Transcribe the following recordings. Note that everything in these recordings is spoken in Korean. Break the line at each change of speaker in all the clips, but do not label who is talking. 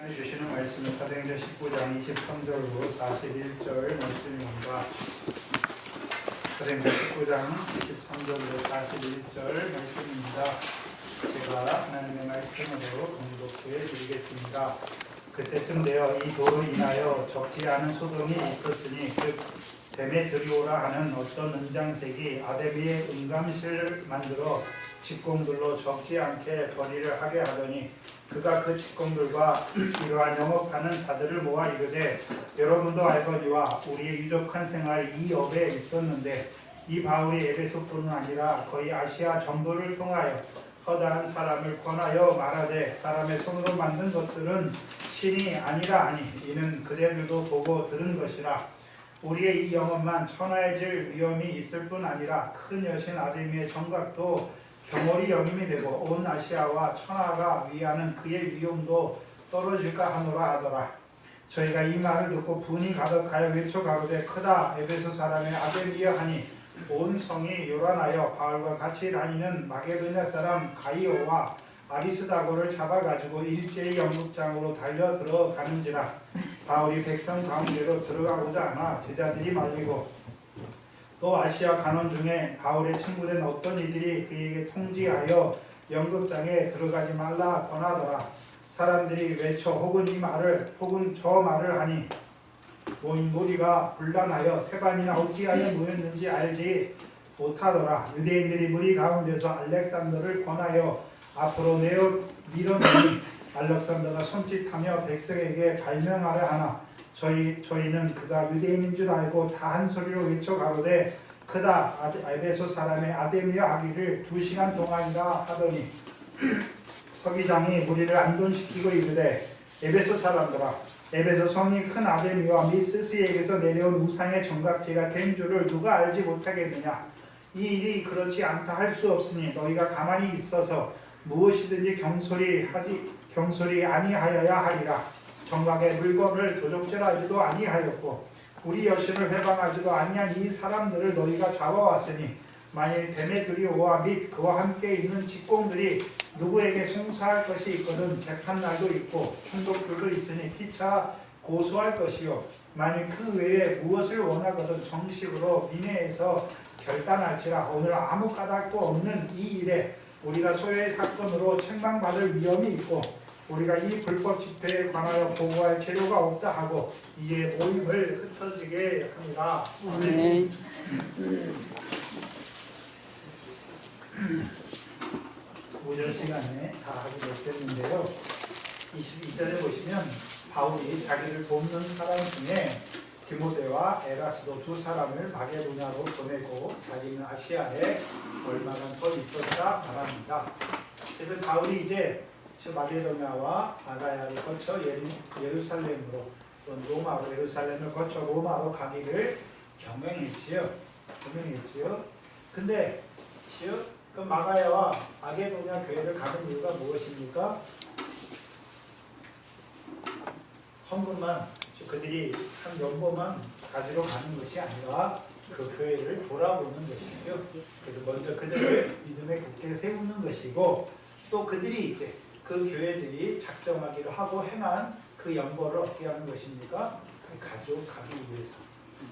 해주시는 말씀은 사도행전 19장 23절로 41절 말씀입니다. 사도행전 19장 23절로 41절 말씀입니다. 제가 하나님의 말씀으로 공독해 드리겠습니다. 그때쯤 되어 이 돌을 인하여 적지 않은 소동이 있었으니 즉 데메드리오라 하는 어떤 은장색이 아데미의 은감실을 만들어 직공들로 적지 않게 벌이를 하게 하더니 그가 그 직공들과 이러한 영업하는 자들을 모아 이르되 여러분도 알거니와 우리의 유족한 생활이 이 업에 있었는데 이 바울이 에베소뿐만 아니라 거의 아시아 전부를 통하여 허다한 사람을 권하여 말하되 사람의 손으로 만든 것들은 신이 아니라 하니 이는 그대들도 보고 들은 것이라. 우리의 이 영업만 천하해질 위험이 있을 뿐 아니라 큰 여신 아데미의 정각도 경홀이 영임이 되고 온 아시아와 천하가 위하는 그의 위엄도 떨어질까 하노라 하더라. 저희가 이 말을 듣고 분이 가득하여 외쳐 가로되 크다 에베소 사람의 아데미여 하니 온 성이 요란하여 바울과 같이 다니는 마게도냐 사람 가이오와 아리스다고를 잡아가지고 일제히 연극장으로 달려 들어가는지라. 바울이 백성 가운데로 들어가고자 하나 제자들이 말리고 또 아시아 간원 중에 바울의 친구된 어떤 이들이 그에게 통지하여 연극장에 들어가지 말라 권하더라. 사람들이 외쳐 혹은 이 말을 혹은 저 말을 하니 모인 무리가 분란하여 태반이나 어찌하여 모였는지 알지 못하더라. 유대인들이 무리 가운데서 알렉산더를 권하여 앞으로 내어 밀어내니 알렉산더가 손짓하며 백성에게 발명하려 하나 저희는 그가 유대인인 줄 알고 다 한 소리로 외쳐 가로되 크다 에베소 사람의 아데미여 하기를 2시간 동안이나 하더니 서기장이 무리를 안돈시키고 이르되 에베소 사람들아 에베소 성이 큰 아데미와 및 스스에게서 내려온 우상의 정각제가 된 줄을 누가 알지 못하겠느냐. 이 일이 그렇지 않다 할 수 없으니 너희가 가만히 있어서 무엇이든지 경솔이 아니하여야 하리라. 정각의 물건을 도적질하지도 아니하였고 우리 여신을 회방하지도 아니한 이 사람들을 너희가 잡아왔으니 만일 데메드리오와 및 그와 함께 있는 직공들이 누구에게 송사할 것이 있거든 재판날도 있고 총독들도 있으니 피차 고소할 것이요 만일 그 외에 무엇을 원하거든 정식으로 민회에서 결단할지라. 오늘 아무 까닭도 없는 이 일에 우리가 소유의 사건으로 책망받을 위험이 있고 우리가 이 불법 집회에 관하여 보고할 재료가 없다 하고 이에 모임을 흩어지게 합니다. 네. 오전 시간에 다 하기 못했는데요. 22절에 보시면 바울이 자기를 돕는 사람 중에 디모데와 에라스도 두 사람을 마게도냐로 보내고 자기는 아시아에 얼마나 더 있었다 말합니다. 그래서 바울이 이제 마게도냐와 아가야를 거쳐 예루살렘으로 로마로 예루살렘을 거쳐 로마로 가기를 경영했지요. 근데 그 마가야와 마게도냐 교회를 가는 이유가 무엇입니까? 헌금만 그들이 한 연보만 가지러 가는 것이 아니라 그 교회를 돌아보는 것이죠. 그래서 먼저 그들을 믿음에 굳게 세우는 것이고 또 그들이 이제 그 교회들이 작정하기로 하고 행한 그 연보를 어떻게 하는 것입니까? 가져가기 위해서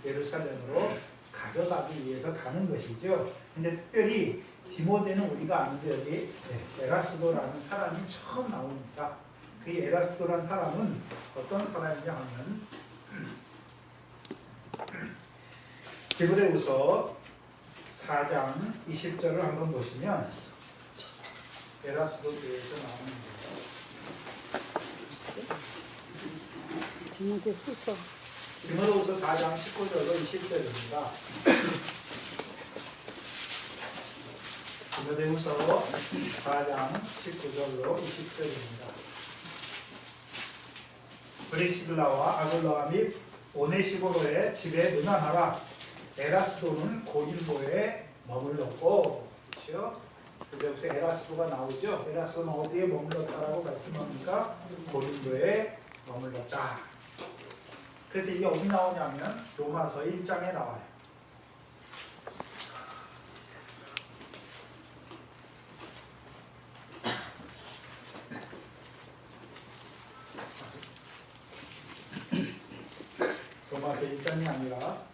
예루살렘으로 가져가기 위해서 가는 것이죠. 근데 특별히 디모데는 우리가 아는데 여기 에라스도라는 사람이 처음 나옵니다. 그 에라스도라는 사람은 어떤 사람이냐 하면 디모데후서 4장 20절을 한번 보시면 에라스도 교회에서 나오는 거예요. 디모데후서 4장 19절로 20절입니다. 디모데후서 4장 19절로 20절입니다. 브리스길라와 아굴라와 및 오네시보로의 집에 능하하라. 에라스도는 고린도에 머물렀고, 그렇죠? 그래서 여기서 에라스도가 나오죠. 에라스도는 어디에 머물렀다라고 말씀합니까? 고린도에 머물렀다. 그래서 이게 어디 나오냐면 로마서 1장에 나와요. 로마서 1장이 아니라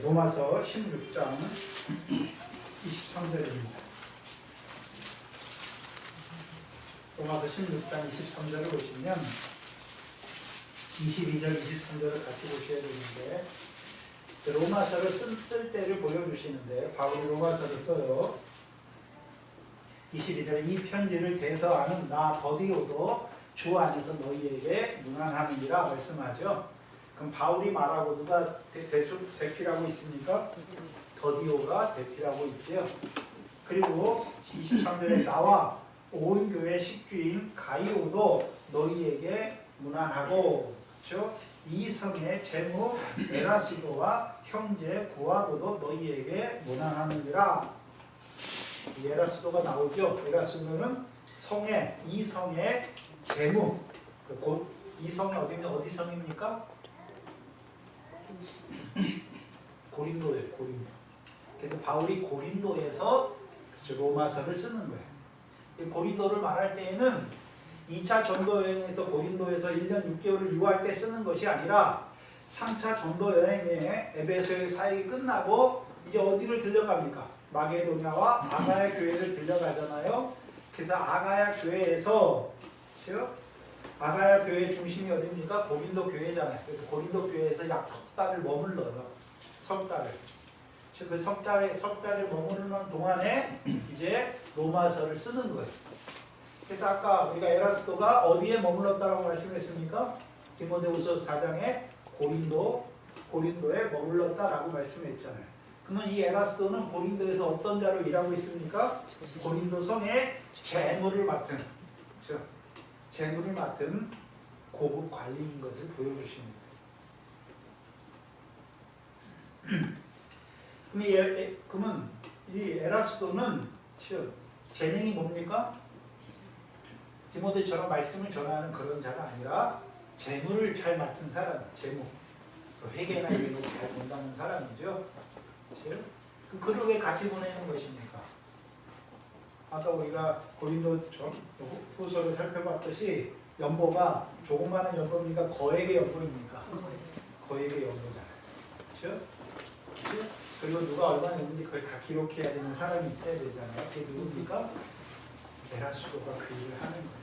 로마서 16장 23절입니다. 로마서 16장 23절을 보시면 22절, 23절을 같이 보셔야 되는데 로마서를 쓸 때를 보여주시는데 바울이 로마서를 써요. 22절 이 편지를 대서하는 나 더디오도 주 안에서 너희에게 문안하느니라 말씀하죠. 그럼 바울이 말하고 누가 대필하고 있습니까? 더디오가 대필하고 있지요. 그리고 23절에 나와 온 교회 식주인 가이오도 너희에게 문안하고, 그렇죠? 이 성의 제무 에라스도와 형제 구하고도 너희에게 문안하느니라. 이 에라스도가 나오죠. 에라스도는 성의 이 성의 제무. 이 성이 어디 성입니까? 고린도예요. 고린도. 그래서 바울이 고린도에서 로마서를 쓰는 거예요. 고린도를 말할 때에는 2차 전도 여행에서 고린도에서 1년 6개월을 유할 때 쓰는 것이 아니라 3차 전도 여행에 에베소의 사역이 끝나고 이제 어디를 들려갑니까? 마게도냐와 아가야 교회를 들려가잖아요. 그래서 아가야 교회에서, 아가야 교회의 중심이 어디입니까? 고린도 교회잖아요. 그래서 고린도 교회에서 약 석 달을 머물러요. 석 달을. 그 석 달을 머무르는 동안에 이제 로마서를 쓰는 거예요. 그래서 아까 우리가 에라스도가 어디에 머물렀다라고 말씀했습니까? 디모데후서 4장에 고린도에 머물렀다라고 말씀했잖아요. 그러면 이 에라스도는 고린도에서 어떤 자로 일하고 있습니까? 고린도 성의 재무를 맡은, 그렇죠? 재무를 맡은 고급 관리인 것을 보여주십니다. 그러면 이 에라스도는 재능이 뭡니까? 디모데처럼 말씀을 전하는 그런 자가 아니라 재무를 잘 맡은 사람, 재무. 회계나 이런 걸 잘 본다는 사람이죠. 그 글을 왜 같이 보내는 것입니까? 아까 우리가 고린도 후서를 살펴봤듯이 연보가 조그마한 연보입니까? 거액의 연보입니까? 거액의 연보잖아요. 그렇죠? 그리고 누가 얼마나 있는지 그걸 다 기록해야 되는 사람이 있어야 되잖아요. 그게 누굽니까? 에라스도가 그 일을 하는 거예요.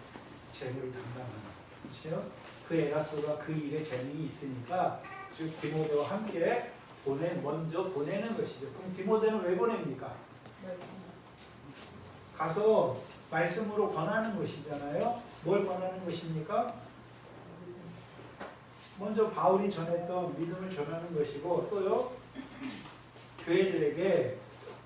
재무를 담당하는 거예요. 그렇죠? 그 에라스도가 그 일에 재능이 있으니까 즉 디모데와 함께 먼저 보내는 것이죠. 그럼 디모데는 왜 보냅니까? 가서 말씀으로 권하는 것이잖아요. 뭘 권하는 것입니까? 먼저 바울이 전했던 믿음을 전하는 것이고 또요 교회들에게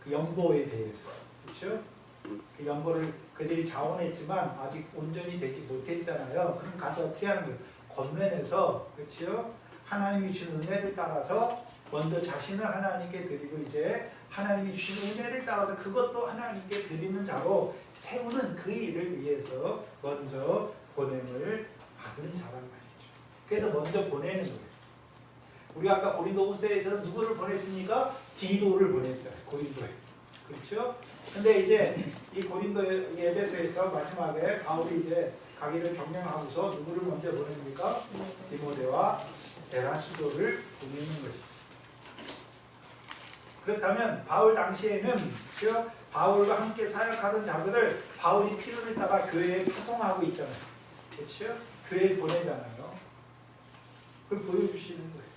그 연보에 대해서, 그렇죠? 그 연보를 그들이 자원했지만 아직 온전히 되지 못했잖아요. 그럼 가서 어떻게 하는 거예요? 권면해서, 그렇죠? 하나님이 주신 은혜를 따라서 먼저 자신을 하나님께 드리고 이제 하나님이 주신 은혜를 따라서 그것도 하나님께 드리는 자로 세우는 그 일을 위해서 먼저 보냄을 받은 자란 말이죠. 그래서 먼저 보내는 거예요. 우리 아까 고린도 후서에서는 누구를 보냈습니까? 디도를 보냈잖아요. 고린도에. 그렇죠? 근데 이제 이 고린도 에베소에서 마지막에 바울이 이제 가기를 경영하고서 누구를 먼저 보냅니까? 디모데와 에라스도를 보내는 것입니다. 그렇다면 바울 당시에는 바울과 함께 사역하던 자들을 바울이 필요를 따라 교회에 파송하고 있잖아요. 그렇죠? 교회에 보내잖아요. 그걸 보여주시는 거예요.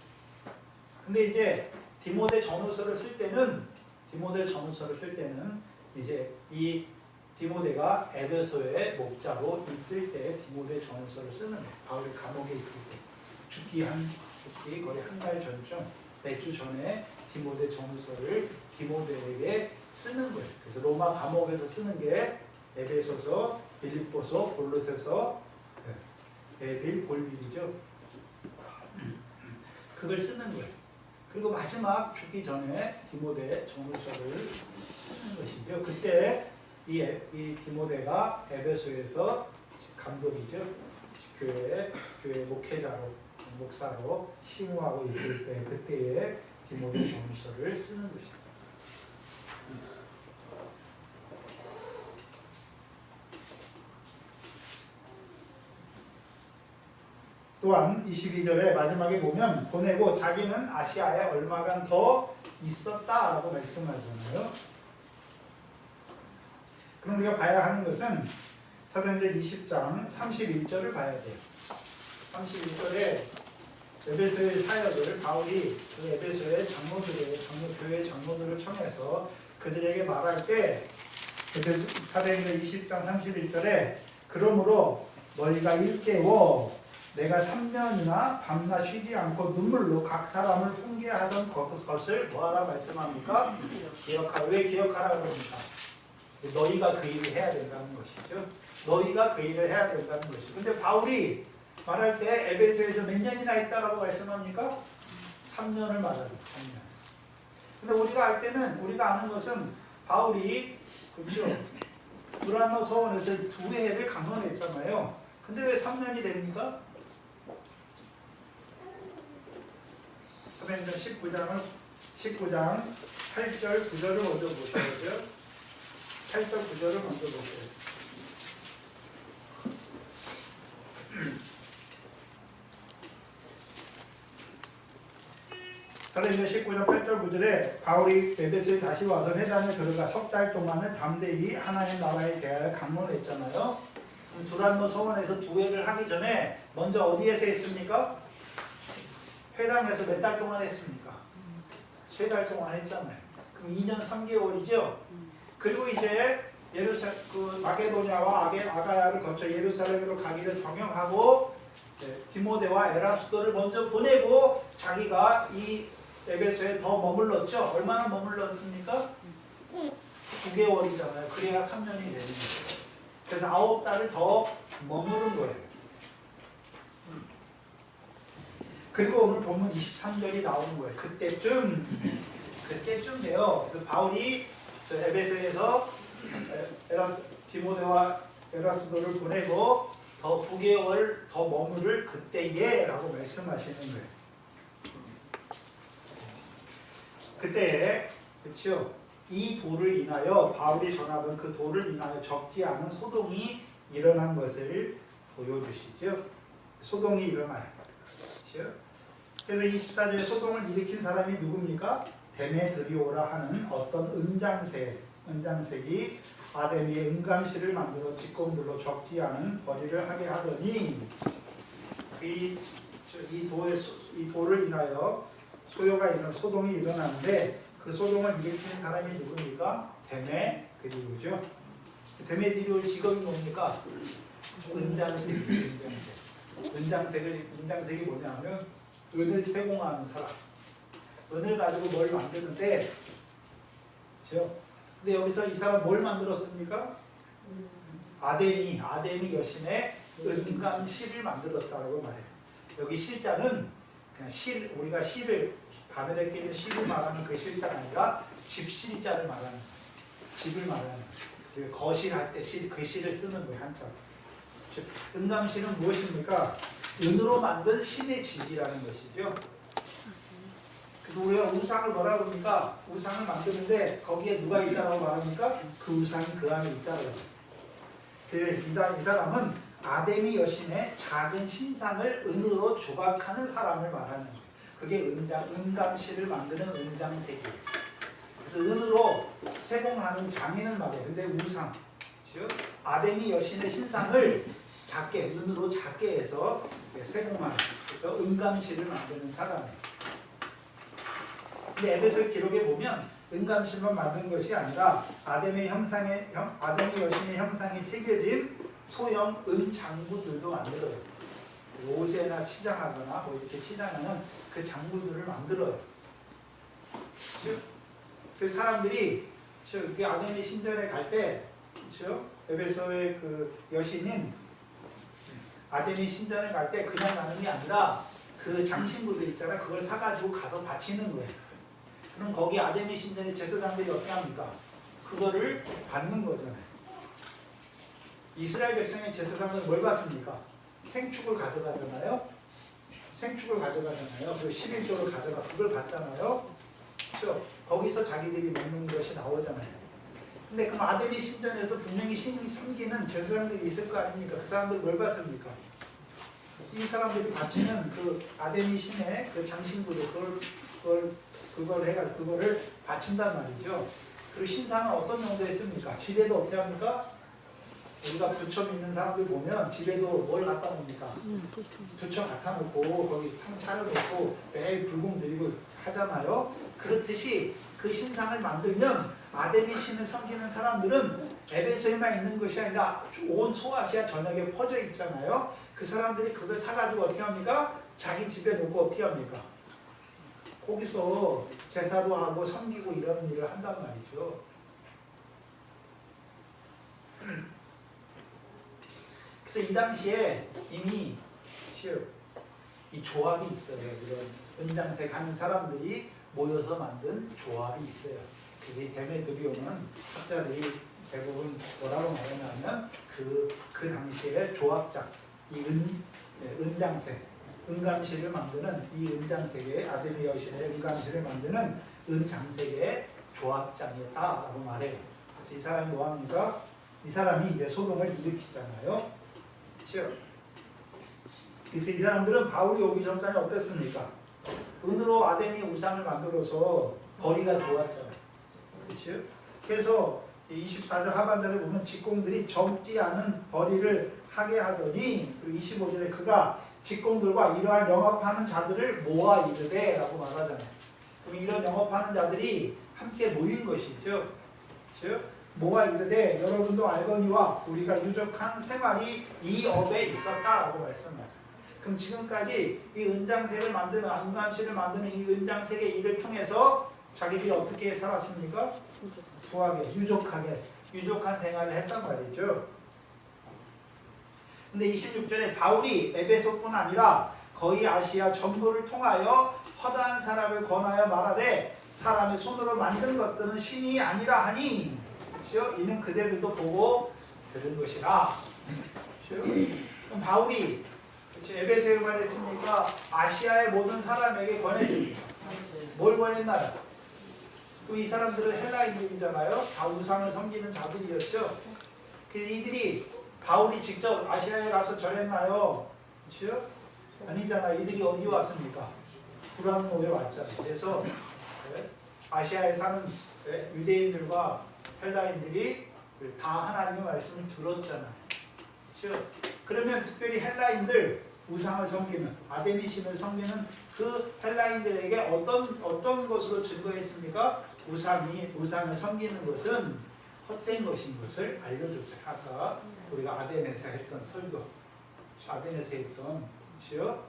근데 이제 디모데 전후서를 쓸 때는 이제 이 디모데가 에베소의 목자로 있을 때 디모데 전후서를 쓰는 거예요. 바울이 감옥에 있을 때 죽기 거의 한 달 전쯤 몇 주 전에 디모데 전후서를 디모데에게 쓰는 거예요. 그래서 로마 감옥에서 쓰는 게 에베소서, 빌립보서, 골로새서, 에빌, 골빌이죠. 그걸 쓰는 거예요. 그리고 마지막 죽기 전에 디모데 전후서를 쓰는 것이죠. 그때 이 디모데가 에베소에서 감독이죠. 교회 목회자로 목사로 심우하고 있을 때 그때의 디모데 전후서를 쓰는 것입니다. 또한 22절에 마지막에 보면 보내고 자기는 아시아에 얼마간 더 있었다라고 말씀하잖아요. 그럼 우리가 봐야 하는 것은 사도행전 20장 31절을 봐야 돼요. 31절에 에베소의 사역을 바울이 그 에베소의 교회 장로들을 청해서 그들에게 말할 때 사도행전 20장 31절에 그러므로 너희가 일깨워 내가 3년이나 밤낮 쉬지 않고 눈물로 각 사람을 훈계하던 것을 뭐하라 말씀합니까? 기억하라. 왜 기억하라고 합니까? 너희가 그 일을 해야 된다는 것이죠. 너희가 그 일을 해야 된다는 것이죠. 근데 바울이 말할 때 에베소에서 몇 년이나 했다라고 말씀합니까? 3년을 말합니다. 3년. 근데 우리가 알 때는 우리가 아는 것은 바울이 그렇죠. 두란노 서원에서 2회를 강론했잖아요. 근데 왜 3년이 됩니까? 사도행전 19장 8절 9절을 먼저 보셔야죠. 8절 9절을 먼저 보세요. 사도행전 19장 8절 9절에 바울이 에베소에 다시 와서 회당에 들어가 석 달 동안을 담대히 하나님 나라에 대하여 강론했잖아요. 두란노 서원에서 2회를 하기 전에 먼저 어디에서 했습니까? 회당에서 몇 달 동안 했습니까? 3달 동안 했잖아요. 그럼 2년 3개월이죠. 그리고 이제 마게도냐와 아가야를 거쳐 예루살렘으로 가기를 경영하고 디모데와 에라스도를 먼저 보내고 자기가 이 에베소에 더 머물렀죠. 얼마나 머물렀습니까? 9개월이잖아요. 그래야 3년이 되는 거예요. 그래서 9달을 더 머무른 거예요. 그리고 오늘 본문 23절이 나오는 거예요. 그때쯤 돼요. 그래서 바울이 에베소에서 디모데와 에라스도를 보내고 더 9개월 더 머무를 그때에 라고 말씀하시는 거예요. 그때 그렇죠. 이 도를 인하여 바울이 전하던 그 도를 인하여 적지 않은 소동이 일어난 것을 보여주시죠. 소동이 일어나요. 그렇죠? 그래서 24절에 소동을 일으킨 사람이 누굽니까? 데메드리오라 하는 어떤 은장색이 아데미의 은감실을 만들어 직공들로 적지 않은 벌이를 하게 하더니 이 도를 인하여 소동이 일어나는데 그 소동을 일으키는 사람이 누굽니까? 데메드리오죠. 데메드리오의 직업이 뭡니까? 은장색이 뭐냐면 은을 세공하는 사람. 은을 가지고 뭘 만드는데, 그렇죠? 근데 여기서 이 사람 뭘 만들었습니까? 아데미 여신의 은감실을 만들었다고 말해요. 여기 실자는 그냥 우리가 바늘에 끼는 실을 말하는 그 실자가 아니라 집실자를 말하는 거예요. 집을 말하는 거예요. 거실할 때 그 실을 쓰는 거예요, 한자로. 은감실은 무엇입니까? 은으로 만든 신의 집이라는 것이죠. 그래서 우리가 우상을 뭐라 그럽니까? 우상을 만드는데 거기에 누가 있다고 말합니까? 그 우상이 그 안에 있다고 합니다. 이 사람은 아데미 여신의 작은 신상을 은으로 조각하는 사람을 말하는 거예요. 그게 은감실을 만드는 은장색이에요. 그래서 은으로 세공하는 장인을 말해요. 근데 우상, 즉 아데미 여신의 신상을 은으로 작게 해서 세공하는, 그래서 은감실을 만드는 사람이에요. 근데 에베소 기록에 보면 은감실만 만든 것이 아니라 아데미 여신의 형상이 새겨진 소형 은장구들도 만들어요. 옷에나 치장하거나 뭐 이렇게 치장하는 그 장구들을 만들어요. 그 사람들이 그 아데미 신전에 갈 때, 에베소의 그 여신인 아데미 신전에 갈 때 그냥 가는 게 아니라 그 장신구들 있잖아. 그걸 사가지고 가서 바치는 거예요. 그럼 거기 아데미 신전의 제사장들이 어떻게 합니까? 그거를 받는 거잖아요. 이스라엘 백성의 제사장은 뭘 받습니까? 생축을 가져가잖아요. 생축을 가져가잖아요. 그리고 11조를 가져가 그걸 받잖아요. 그렇죠? 거기서 자기들이 먹는 것이 나오잖아요. 근데 그럼 아데미 신전에서 분명히 신이 섬기는 제사장들이 있을 거 아닙니까? 그 사람들 뭘 받습니까? 이 사람들이 바치는 그 아데미 신의 그 장신구를 그걸 해가지고 그거를 바친단 말이죠. 그리고 신상은 어떤 용도에 씁니까? 집에도 어떻게 합니까? 우리가 부처 믿는 사람들 보면 집에도 뭘 갖다 놓습니까? 부처 갖다 놓고 거기 상 차려놓고 매일 불공 드리고 하잖아요. 그렇듯이 그 신상을 만들면 아데미 신을 섬기는 사람들은 에베소에만 있는 것이 아니라 온 소아시아 전역에 퍼져 있잖아요. 그 사람들이 그걸 사가지고 어떻게 합니까? 자기 집에 놓고 어떻게 합니까? 거기서 제사도 하고 섬기고 이런 일을 한단 말이죠. 그래서 이 당시에 이미 이 조합이 있어요. 이런 은장색 하는 사람들이 모여서 만든 조합이 있어요. 그래서 이 데메드리오는 학자들이 대부분 뭐라고 말하냐면 그 당시에 조합장, 이 은장색, 은감실을 만드는 이 은장색의 아데미 여신의 은감실을 만드는 은장색의 조합장이었다라고 말해요. 그래서 이 사람이 뭐합니까? 이 사람이 이제 소동을 일으키잖아요. 그렇죠? 그래서 이 사람들은 바울이 오기 전까지 어땠습니까? 은으로 아데미 우상을 만들어서 거리가 좋았잖아요. 그렇죠? 그래서 24절 하반절에 보면 직공들이 적지 않은 벌이를 하게 하더니, 그리고 25절에 그가 직공들과 이러한 영업하는 자들을 모아 이르되 라고 말하잖아요. 그럼 이런 영업하는 자들이 함께 모인 것이죠. 그렇죠? 모아 이르되 여러분도 알거니와 우리가 유족한 생활이 이 업에 있었다라고 말씀하죠. 그럼 지금까지 이 은장색을 만드는, 은감실을 만드는 이 은장색의 일을 통해서 자기들이 어떻게 살았습니까? 부하게, 유족한 생활을 했단 말이죠. 근데 26절에 바울이 에베소뿐 아니라 거의 아시아 전부를 통하여 허다한 사람을 권하여 말하되 사람의 손으로 만든 것들은 신이 아니라 하니 이는 그대들도 보고 들은 것이라. 그럼 바울이 에베소에 말했으니까 아시아의 모든 사람에게 권했습니다. 뭘 권했나요? 그럼 이 사람들은 헬라인들이잖아요. 다 우상을 섬기는 자들이었죠. 그래서 이들이 바울이 직접 아시아에 가서 전했나요? 그렇죠? 아니잖아요. 이들이 어디 왔습니까? 불안노에 왔잖아요. 그래서 아시아에 사는 유대인들과 헬라인들이 다 하나님의 말씀을 들었잖아요. 그렇죠? 그러면 특별히 헬라인들 우상을 섬기는 아데미 신을 섬기는 그 헬라인들에게 어떤 것으로 증거했습니까? 우상을 섬기는 것은 헛된 것인 것을 알려줬죠. 아까 우리가 아덴에서 했던 설교, 아덴에서 했던, 그렇죠?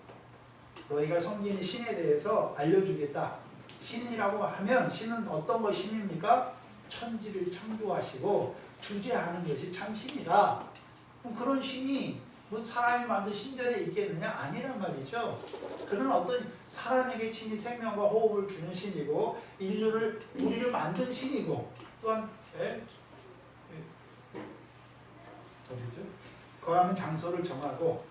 너희가 섬기는 신에 대해서 알려주겠다. 신이라고 하면 신은 어떤 것이 신입니까? 천지를 창조하시고 주재하는 것이 참 신이다. 그럼 그런 신이 뭐 사람이 만든 신전에 있겠느냐? 아니란 말이죠. 그는 어떤 사람에게 친히 생명과 호흡을 주는 신이고 우리를 만든 신이고 또한 어디죠? 거하는 장소를 정하고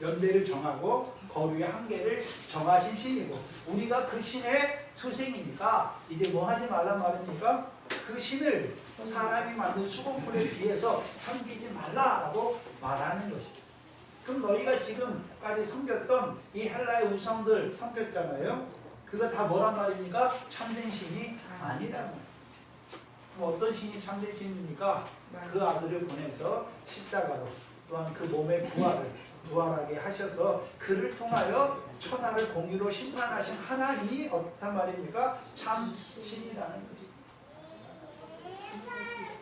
연대를 정하고 거류의 한계를 정하신 신이고 우리가 그 신의 소생이니까 이제 뭐 하지 말란 말입니까? 그 신을 사람이 만든 수공물에 비해서 섬기지 말라라고 말하는 것이죠. 그럼 너희가 지금까지 섬겼던 이 헬라의 우상들 섬겼잖아요. 그거 다 뭐란 말입니까? 참된 신이 아니라는 말이에요. 그럼 어떤 신이 참된 신입니까? 그 아들을 보내서 십자가로 또한 그 몸의 부활하게 하셔서 그를 통하여 천하를 공의로 심판하신 하나님이 어떻단 말입니까? 참 신이라는 거죠.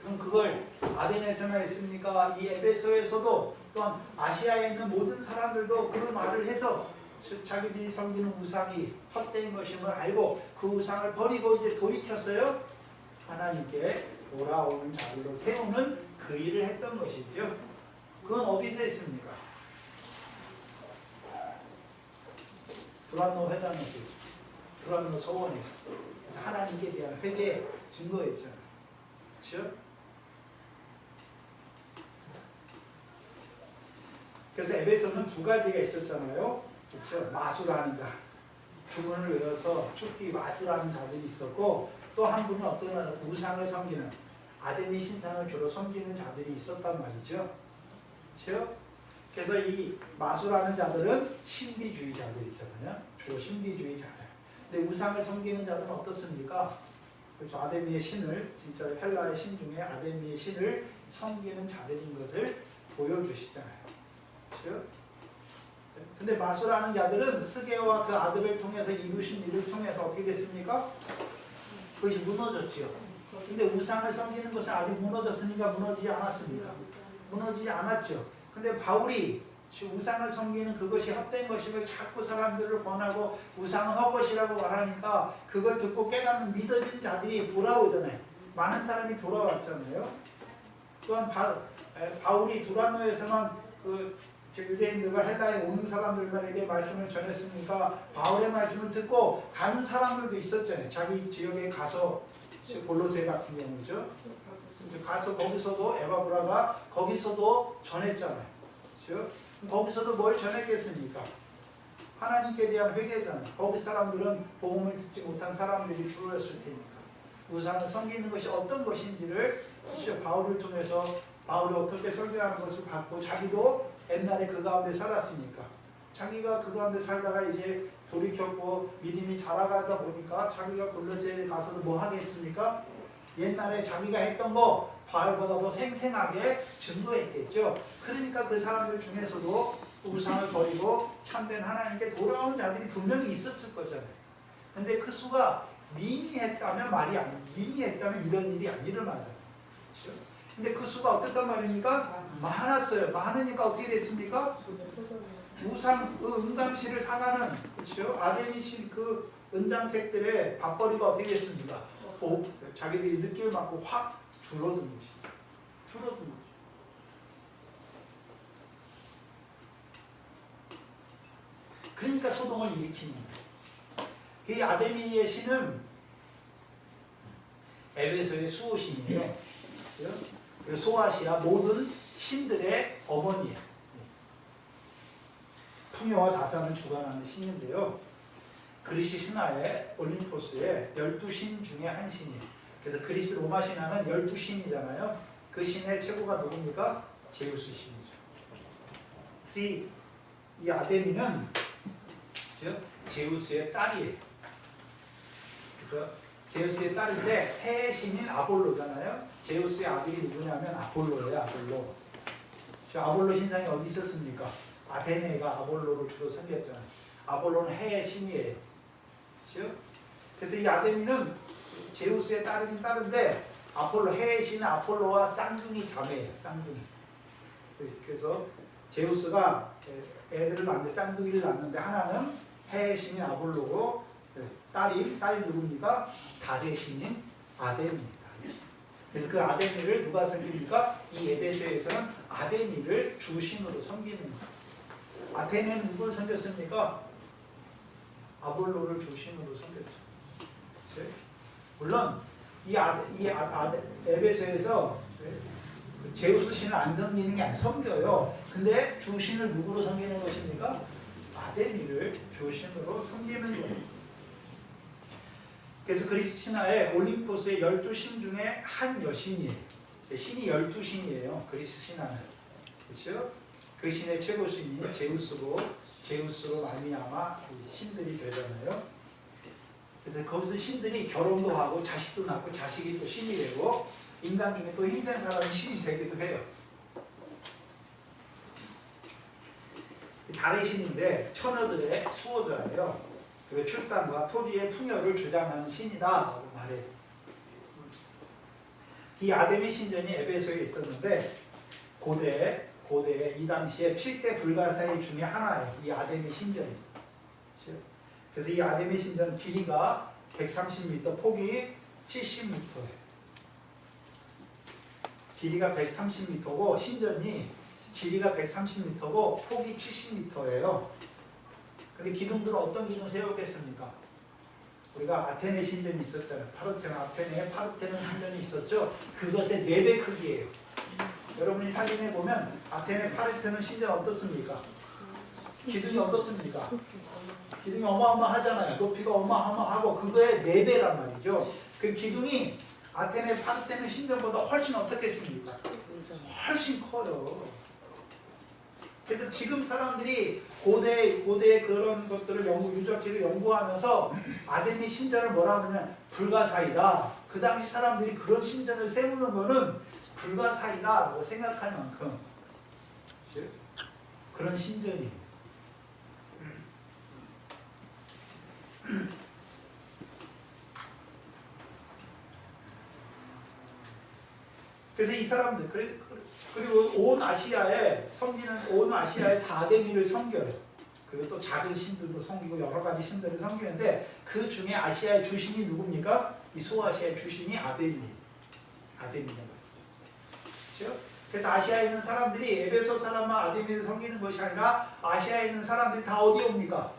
그럼 그걸 아덴에서나 했습니까? 이 에베소에서도 또한 아시아에 있는 모든 사람들도 그 말을 해서 자기들이 섬기는 우상이 헛된 것임을 알고 그 우상을 버리고 이제 돌이켰어요. 하나님께 돌아오는 자리로 세우는 그 일을 했던 것이죠. 그건 어디서 했습니까? 두란노 회당에서, 두란노 서원에서. 그래서 하나님께 대한 회개 증거였잖아요. 그렇죠? 그래서 에베소는 두 가지가 있었잖아요. 그렇죠? 마술하는 자, 주문을 외워서 죽기 마술하는 자들이 있었고, 또 한 분은 어떤 우상을 섬기는 아데미 신상을 주로 섬기는 자들이 있었단 말이죠. 그렇죠? 그래서 이 마술하는 자들은 신비주의자들이잖아요. 주로 신비주의자들. 근데 우상을 섬기는 자들은 어떻습니까? 그래서 아데미의 신을, 진짜 헬라의 신 중에 아데미의 신을 섬기는 자들인 것을 보여주시잖아요. 그렇죠? 근데 마술하는 자들은 스게와 그 아들을 통해서 이루신 일을 통해서 어떻게 됐습니까? 그것이 무너졌지요. 근데 우상을 섬기는 것은 아직 무너졌으니까 무너지지 않았습니까? 무너지지 않았죠. 근데 바울이 우상을 섬기는 그것이 헛된 것임을 자꾸 사람들을 권하고 우상은 헛것이라고 말하니까 그걸 듣고 깨닫는 믿어진 자들이 돌아오잖아요. 많은 사람이 돌아왔잖아요. 또한 바울이 두란노에서만 그 유대인들과 헬라에 오는 사람들에게 말씀을 전했으니까 바울의 말씀을 듣고 가는 사람들도 있었잖아요. 자기 지역에 가서, 골로새 같은 경우죠. 가서 거기서도 에바브라가 거기서도 전했잖아요. 그렇죠? 거기서도 뭘 전했겠습니까? 하나님께 대한 회개잖아요. 거기 사람들은 복음을 듣지 못한 사람들이 주로였을 테니까. 우상을 섬기는 것이 어떤 것인지를 바울을 통해서 바울이 어떻게 설교하는 것을 봤고, 자기도 옛날에 그 가운데 살았으니까 자기가 그 가운데 살다가 이제 돌이켰고 믿음이 자라가다 보니까 자기가 골로새에 가서도 뭐 하겠습니까? 옛날에 자기가 했던 거 바울보다 더 생생하게 증거했겠죠. 그러니까 그 사람들 중에서도 우상을 버리고 참된 하나님께 돌아온 자들이 분명히 있었을 거잖아요. 근데 그 수가 미미했다면 미미했다면 이런 일이 안 일어나잖아요. 그렇죠? 근데 그 수가 어땠단 말입니까? 많았어요. 많으니까 어떻게 됐습니까? 우상, 은감실을 사가는, 그렇죠? 아데미신 그 은장색들의 밥벌이가 어떻게 됐습니까? 자기들이 느낌을 받고 확 줄어든 것이. 줄어든 것이. 그러니까 소동을 일으키는 거예요. 그 아데미의 신은 에베소의 수호신이에요. 그래서 소아시아 모든 신들의 어머니예요. 풍요와 다산을 주관하는 신인데요. 그리스 신화의 올림포스의 12신 중에 한 신이에요. 그래서 그리스 로마 신화는 12신이잖아요. 그 신의 최고가 누굽니까? 제우스 신이죠. 그래서 이 아데미는 제우스의 딸이에요. 그래서 제우스의 딸인데 해의 신인 아볼로잖아요. 제우스의 아들이 누구냐면 아볼로예요. 아볼로. 아볼로 신상이 어디 있었습니까? 아테네가 아볼로를 주로 섬겼잖아요. 아볼로는 해의 신이에요. 그렇죠? 그래서 이 아데미는 제우스의 딸이긴 딸인데 아폴로, 해의 신은 아폴로와 쌍둥이 자매예요. 쌍둥이. 그래서 제우스가 애들을 낳는데 쌍둥이를 낳는데 하나는 해의 신인 아볼로고 딸이 누굽니까? 달의 신인 아데미입니다. 그래서 그 아데미를 누가 섬깁니까? 이 에베소에서는 아데미를 주신으로 섬기는 거예요. 아테네는 누구를 섬겼습니까? 아볼로를 주신으로 섬겼죠. 물론 이 에베소에서 제우스 신을 안 섬기는 게 아니라 섬겨요. 근데 주신을 누구로 섬기는 것입니까? 아데미를 주신으로 섬기는 거예요. 그래서 그리스 신화에 올림포스의 12신 중에 한 여신이에요. 신이 12신이에요. 그리스 신화는. 그렇죠? 그 신의 최고 신이 제우스로 말미암아 신들이 되잖아요. 그래서 거기서 신들이 결혼도 하고 자식도 낳고 자식이 또 신이 되고 인간 중에 또 힘센 사람이 신이 되기도 해요. 달의 신인데 처녀들의 수호자예요. 그리고 출산과 토지의 풍요를 주장하는 신이다라고 말해요. 이 아데미 신전이 에베소에 있었는데 고대에 이 당시에 7대 불가사의 중에 하나예요. 이 아데미 신전이. 그래서 이 아데미 신전 길이가 130m, 폭이 70m예요. 길이가 130m고 신전이 길이가 130m고 폭이 70m예요. 근데 기둥들은 어떤 기둥 세웠겠습니까? 우리가 아테네 신전이 있었잖아요. 아테네에 파르테논 신전이 있었죠. 그것의 4배 크기예요. 여러분이 사진에 보면 아테네 파르테논 신전 어떻습니까? 기둥이 어떻습니까? 기둥이 어마어마하잖아요. 높이가 어마어마하고 그거의 4배란 말이죠. 그 기둥이 아테네 파르테논 신전보다 훨씬 어떻겠습니까? 훨씬 커요. 그래서 지금 사람들이 고대의 그런 것들을 유적지를 연구하면서 아데미 신전을 뭐라 그러냐면 불가사의다. 그 당시 사람들이 그런 신전을 세우는 거는 불가사의다라고 생각할 만큼 그런 신전이. 그래서 이 사람들 그리고 온 아시아에 다 아데미를 섬겨요. 그리고 또 작은 신들도 섬기고 여러 가지 신들을 섬기는데 그 중에 아시아의 주신이 누굽니까? 이 소아시아의 주신이 아데미인 거죠. 그래서 아시아에 있는 사람들이 에베소 사람만 아데미를 섬기는 것이 아니라 아시아에 있는 사람들이 다 어디 옵니까?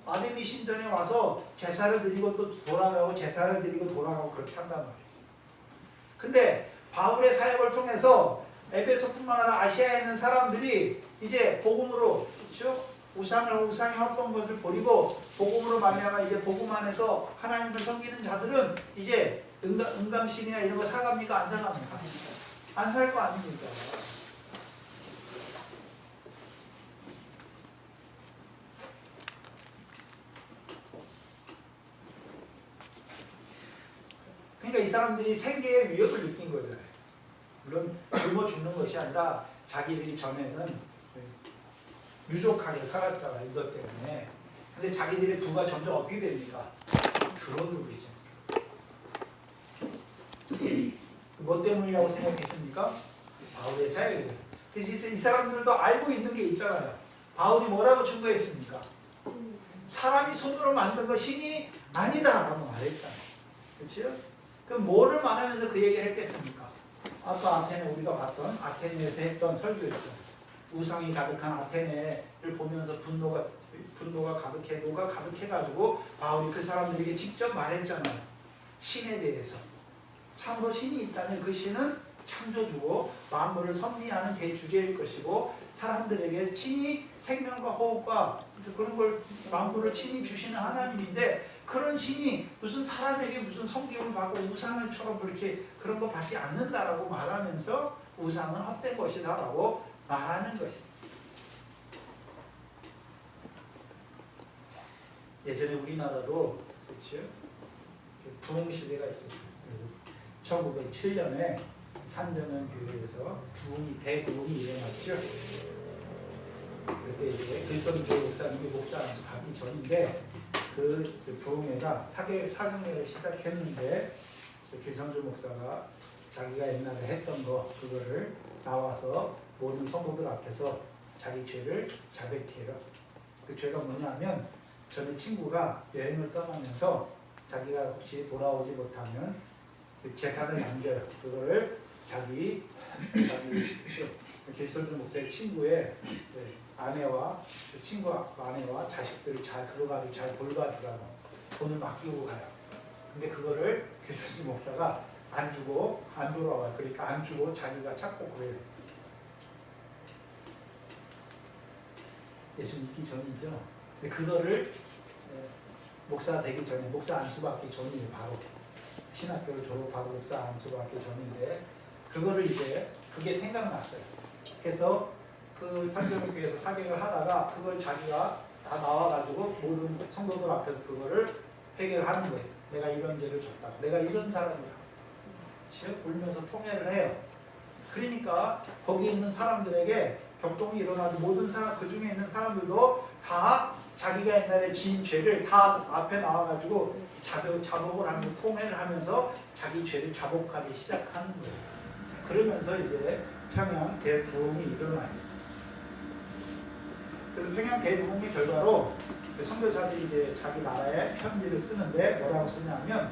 아데미 신전에 와서 제사를 드리고 또 돌아가고 제사를 드리고 돌아가고 그렇게 한단 말이에요. 근데 바울의 사역을 통해서 에베소뿐만 아니라 아시아에 있는 사람들이 이제 복음으로 그렇죠? 우상이 헛된 것을 버리고 복음으로 말미암아 이제 복음 안에서 하나님을 섬기는 자들은 이제 은감신이나 이런 거 사갑니까? 안 사갑니까? 안 살 거 아닙니까? 그러니까 이 사람들이 생계의 위협을 느낀 거잖아요. 물론 굶어 죽는 것이 아니라 자기들이 전에는 유족하게 살았잖아요. 이것 때문에. 근데 자기들의 부가 점점 어떻게 됩니까? 줄어들고 있잖아요. 뭐 때문이라고 생각했습니까? 바울의 사역이에요. 그래서 이 사람들도 알고 있는 게 있잖아요. 바울이 뭐라고 증거했습니까? 사람이 손으로 만든 거 신이 아니다라고 말했잖아요. 그렇죠? 그럼 뭐를 말하면서 그 얘기를 했겠습니까? 아까 아테네 우리가 봤던 아테네에서 했던 설교였죠. 우상이 가득한 아테네를 보면서 분노가 가득해가지고 바울이 그 사람들에게 직접 말했잖아요. 신에 대해서. 참으로 신이 있다면 그 신은 창조주고 만물을 섭리하는 대주제일 것이고 사람들에게 친히 생명과 호흡과 그런 걸 만물을 친히 주시는 하나님인데 그런 신이 무슨 사람에게 무슨 섬김을 받고 우상을처럼 그렇게 그런 거 받지 않는다라고 말하면서 우상은 헛된 것이다라고 말하는 것입니다. 예전에 우리나라도 그렇죠? 부흥 시대가 있었어요. 그래서 1907년에 산전원 교회에서 대부흥이 일어났죠. 그때 이제 길선교 목사님이 목사 안수 받기 전인데 그 부흥회가 사경회를 시작했는데 길선교 목사가 자기가 옛날에 했던 거 그거를 나와서 모든 성도들 앞에서 자기 죄를 자백해요. 그 죄가 뭐냐면 전에 친구가 여행을 떠나면서 자기가 혹시 돌아오지 못하면 그 재산을 남겨요. 그거를 자기 길선주 목사의 친구의 아내와 그 친구 아내와 자식들을 그거 가지고 잘 돌봐주라고 돈을 맡기고 가요. 근데 그거를 길선주 목사가 안 주고 안 돌아와요. 그러니까 안 주고 자기가 찾고 그래요. 예수 믿기 전이죠. 근데 그거를 목사 되기 전에 목사 안수 받기 전이에요. 바로 신학교를 졸업하고 목사 안수 받기 전인데 그거를 이제 그게 생각났어요. 그래서 그 산전교회에서 사경을 하다가 그걸 자기가 다 나와가지고 모든 성도들 앞에서 그거를 해결하는 거예요. 내가 이런 죄를 졌다. 내가 이런 사람이야. 울면서 통회를 해요. 그러니까 거기 있는 사람들에게 격동이 일어나고 모든 사람 그 중에 있는 사람들도 다 자기가 옛날에 지은 죄를 다 앞에 나와가지고 자복을 하면서 통회를 하면서 자기 죄를 자복하기 시작하는 거예요. 그러면서 이제 평양 대부흥이 일어나요. 그래서 평양 대부흥의 결과로 선교사들이 이제 자기 나라에 편지를 쓰는데 뭐라고 쓰냐면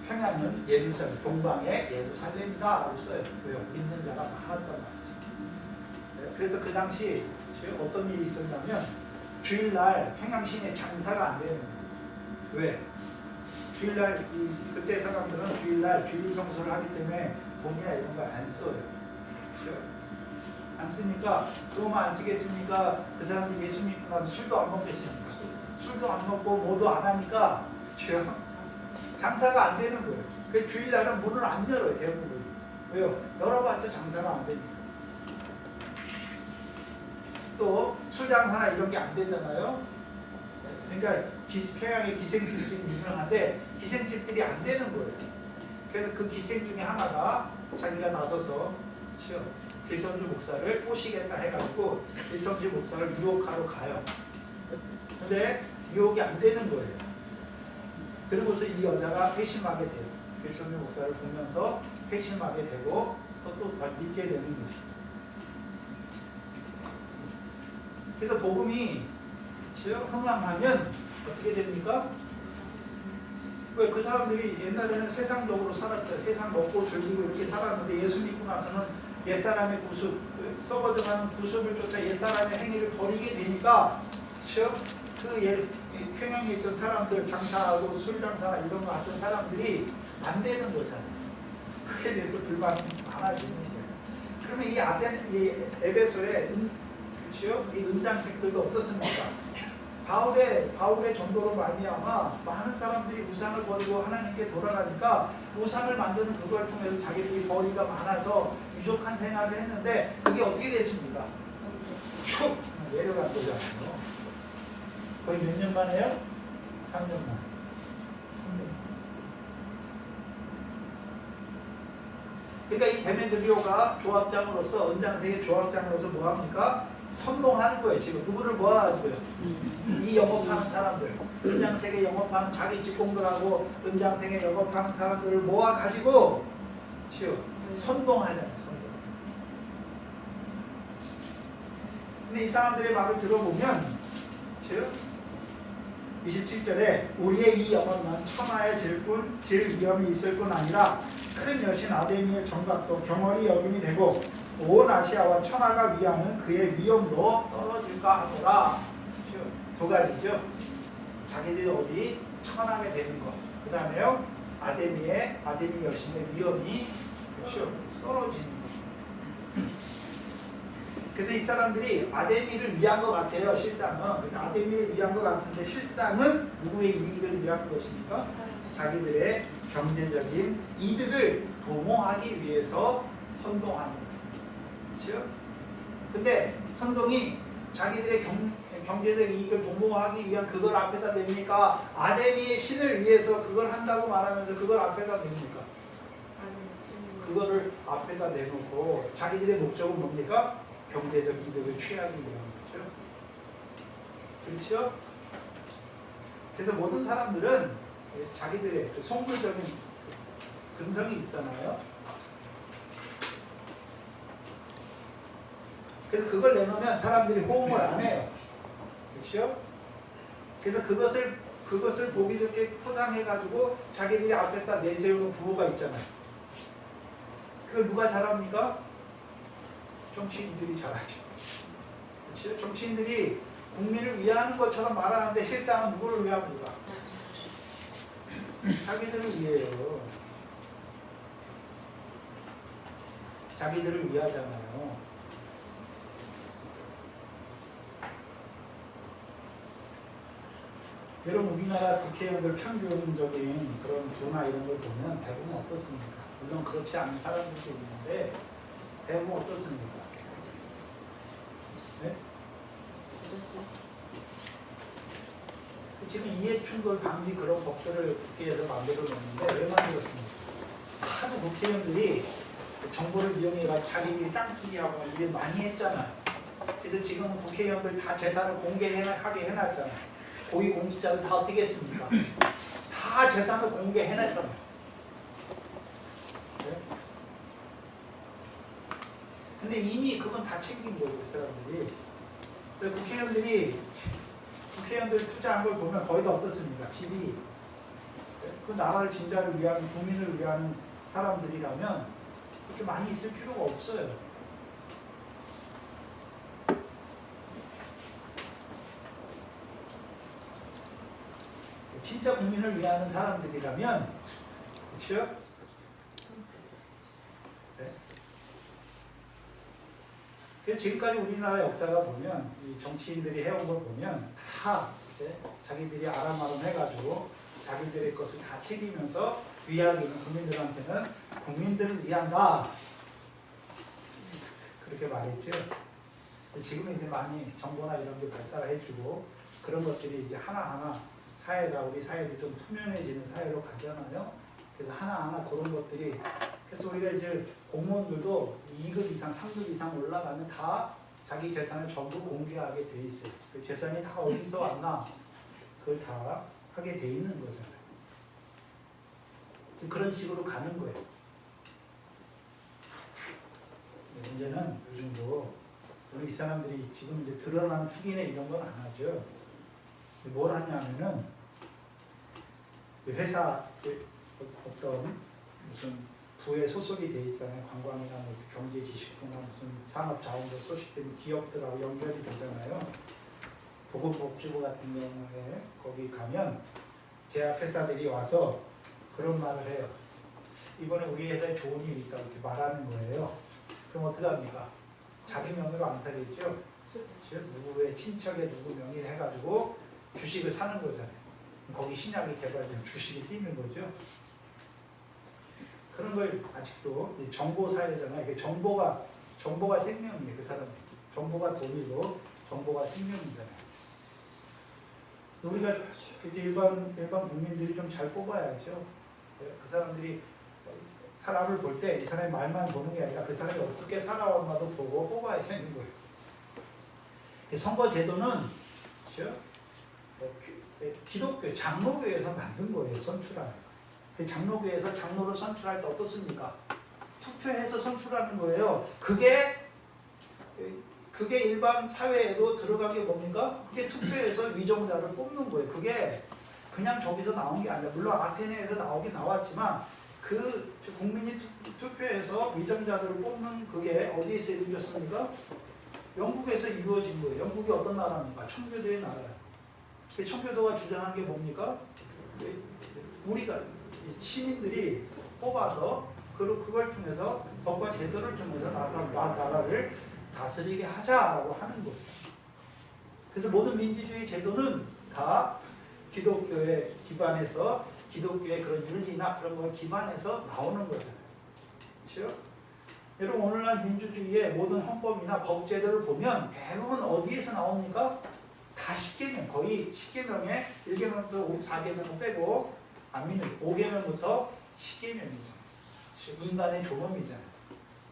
평양은 예루살렘, 동방의 예루살렘이다 라고 써요. 왜요? 믿는 자가 많았단 말이죠. 그래서 그 당시 어떤 일이 있었냐면
주일날 평양시내 장사가 안 되는 거예요. 왜? 주일날 그때 사람들은 주일날 주일 성수를 하기 때문에 돈이나 이런 걸 안 써요. 그렇죠? 안 쓰니까 그거만 안 쓰겠습니까? 그 사람들이 예수 믿고 나서 술도 안 먹겠습니까? 술도 안 먹고 뭐도 안 하니까 그렇죠? 장사가 안 되는 거예요. 그 주일날은 문을 안 열어요, 대부분. 왜요? 열어봤자 장사가 안 되니까. 또 술 장사나 이런 게 안 되잖아요. 그러니까 평양의 기생집들이 유명한데 기생집들이 안 되는 거예요. 그래서 그 기생 중에 하나가 자기가 나서서 길성주 목사를 꼬시겠다 해가지고 길성주 목사를 유혹하러 가요. 근데 유혹이 안 되는 거예요. 그러고서 이 여자가 회심하게 돼요. 길성주 목사를 보면서 회심하게 되고 또 더 믿게 되는 거죠. 그래서 복음이 흥황하면 어떻게 됩니까? 왜 그 사람들이 옛날에는 세상적으로 살았죠. 세상 먹고 즐기고 이렇게 살았는데 예수 믿고 나서는 옛사람의 구습, 썩어져가는 구습을 쫓아 옛사람의 행위를 버리게 되니까 그 평양에 있던 사람들 장사하고 술 장사나 이런 거 하던 사람들이 안 되는 거잖아요. 그에 대해서 불만이 많아지는 거예요. 그러면 이 에베소에 이 은장책들도 어떻습니까? 바울의 전도로 말미암아 많은 사람들이 우상을 버리고 하나님께 돌아가니까 우상을 만드는 그걸 통해서 자기들이 벌이가 많아서 유족한 생활을 했는데 그게 어떻게 됐습니까? 축 내려간 거잖아요. 거의 몇 년 만에요? 3년 만. 3년. 그러니까 이 데메드리오가 조합장으로서 은장색의 조합장으로서 뭐합니까? 선동하는 거예요. 지금 누구를 모아가지고요. 이 영업하는 사람들, 은장색에 영업하는 자기 직공들하고 은장색에 영업하는 사람들을 모아가지고 선동하잖아요. 선동. 근데 이 사람들의 말을 들어보면 27절에 우리의 이 영혼은 천하에 질 위험이 있을 뿐 아니라 큰 여신 아데미의 정각도 경월이 여김이 되고 온 아시아와 천하가 위하는 그의 위엄도 떨어질까 하더라. 두 가지죠. 자기들이 어디 천하게 되는 것. 그 다음에요. 아데미 여신의 위엄이 떨어지는 것. 그래서 이 사람들이 아데미를 위한 것 같아요. 실상은. 아데미를 위한 것 같은데 실상은 누구의 이익을 위한 것입니까? 자기들의 경제적인 이득을 도모하기 위해서 선동하는 거예요. 그렇죠? 근데 선동이 자기들의 경제적 이익을 도모하기 위한 그걸 앞에다 냅니까? 아데미의 신을 위해서 그걸 한다고 말하면서 그걸 앞에다 냅니까? 그거를 앞에다 내놓고 자기들의 목적은 뭡니까? 경제적 이득을 취하기 위한 거죠. 그렇죠? 그래서 모든 사람들은 자기들의 그 속물적인 근성이 있잖아요. 그래서 그걸 내놓으면 사람들이 호응을 안 해요. 그렇죠? 그래서 그것을 보기 좋게 포장해가지고 자기들이 앞에다 내세우는 구호가 있잖아요. 그걸 누가 잘합니까? 정치인들이 잘하죠. 그렇죠? 정치인들이 국민을 위하는 것처럼 말하는데 실상은 누구를 위합니까? 자기들을 위해요. 자기들을 위하잖아요. 여러분 우리나라 국회의원들 평균적인 그런 부나 이런 걸 보면 대부분 어떻습니까? 물론 그렇지 않은 사람들도 있는데 대부분 어떻습니까? 네? 지금 이해충돌 방지 그런 법들을 국회에서 만들어 놓는데 왜 만들었습니까? 하도 국회의원들이 정보를 이용해서 자기들이 땅 투기하고 이게 많이 했잖아요. 그래서 지금 국회의원들 다 재산을 공개하게 해놨잖아요. 고위공직자들 다 어떻게 했습니까? 다 재산을 공개해냈단 말이에요. 네? 근데 이미 그건 다 챙긴 거예요, 그 사람들이. 국회의원들이 투자한 걸 보면 거의 다 어떻습니까? 집이 그 나라를 진짜를 위한 국민을 위한 사람들이라면 그렇게 많이 있을 필요가 없어요. 진짜 국민을 위하는 사람들이라면, 그렇죠? 네. 그래서 지금까지 우리나라 역사가 보면 이 정치인들이 해온 걸 보면 다 네? 자기들이 아람아람 해가지고 자기들의 것을 다 챙기면서 위하기는 국민들한테는 국민들을 위한다 그렇게 말했죠. 지금은 이제 많이 정보나 이런 게 발달해지고 그런 것들이 이제 하나하나 사회가 우리 사회도 좀 투명해지는 사회로 가잖아요. 그래서 하나하나 그런 것들이 그래서 우리가 이제 공무원들도 2급 이상, 3급 이상 올라가면 다 자기 재산을 전부 공개하게 돼 있어요. 그 재산이 다 어디서 왔나 그걸 다 하게 돼 있는 거잖아요. 그런 식으로 가는 거예요. 문제는 요즘도 우리 이 사람들이 지금 이제 드러나는 투기네 이런 건 안 하죠. 뭘 하냐면은 회사 어떤 무슨 부에 소속이 돼 있잖아요. 관광이나 뭐 경제지식부나 무슨 산업자원부 소식된 기업들하고 연결이 되잖아요. 보건복지부 같은 경우에 거기 가면 제약회사들이 와서 그런 말을 해요. 이번에 우리 회사에 좋은 일이 있다고 이렇게 말하는 거예요. 그럼 어떻게 합니까? 자기 명의로 안 사겠죠? 누구의 친척의 누구 명의를 해가지고 주식을 사는 거잖아요. 거기 신약이 개발되면 주식이 뛰는 거죠. 그런 걸 아직도 정보 사회잖아요. 이게 정보가 생명이에요. 그 사람 정보가 돈이고 정보가 생명이잖아요. 우리가 이제 일반 국민들이 좀 잘 뽑아야죠. 그 사람들이 사람을 볼 때 이 사람의 말만 보는 게 아니라 그 사람이 어떻게 살아왔나도 보고 뽑아야 되는 거예요. 선거 제도는 그렇죠? 기독교 장로교에서 만든 거예요. 선출하는 거. 장로교에서 장로를 선출할 때 어떻습니까? 투표해서 선출하는 거예요. 그게 일반 사회에도 들어간 게 뭡니까? 그게 투표해서 위정자를 뽑는 거예요. 그게 그냥 저기서 나온 게 아니라 물론 아테네에서 나오긴 나왔지만 그 국민이 투표해서 위정자들을 뽑는 그게 어디에서 이루어졌습니까? 영국에서 이루어진 거예요. 영국이 어떤 나라입니까? 청교도의 나라예요. 청교도가 주장한 게 뭡니까? 우리가 시민들이 뽑아서 그걸 통해서 법과 제도를 통해서 나라를 다스리게 하자라고 하는 거예요. 그래서 모든 민주주의 제도는 다 기독교에 기반해서 기독교의 그런 윤리나 그런 걸 기반해서 나오는 거잖아요. 그렇죠? 여러분 오늘날 민주주의의 모든 헌법이나 법제도를 보면 대부분 어디에서 나옵니까? 다 10계명, 거의 10계명에 1계명부터 4계명을 빼고 아니면 5계명부터 10계명이죠. 인간의 조범이잖아요.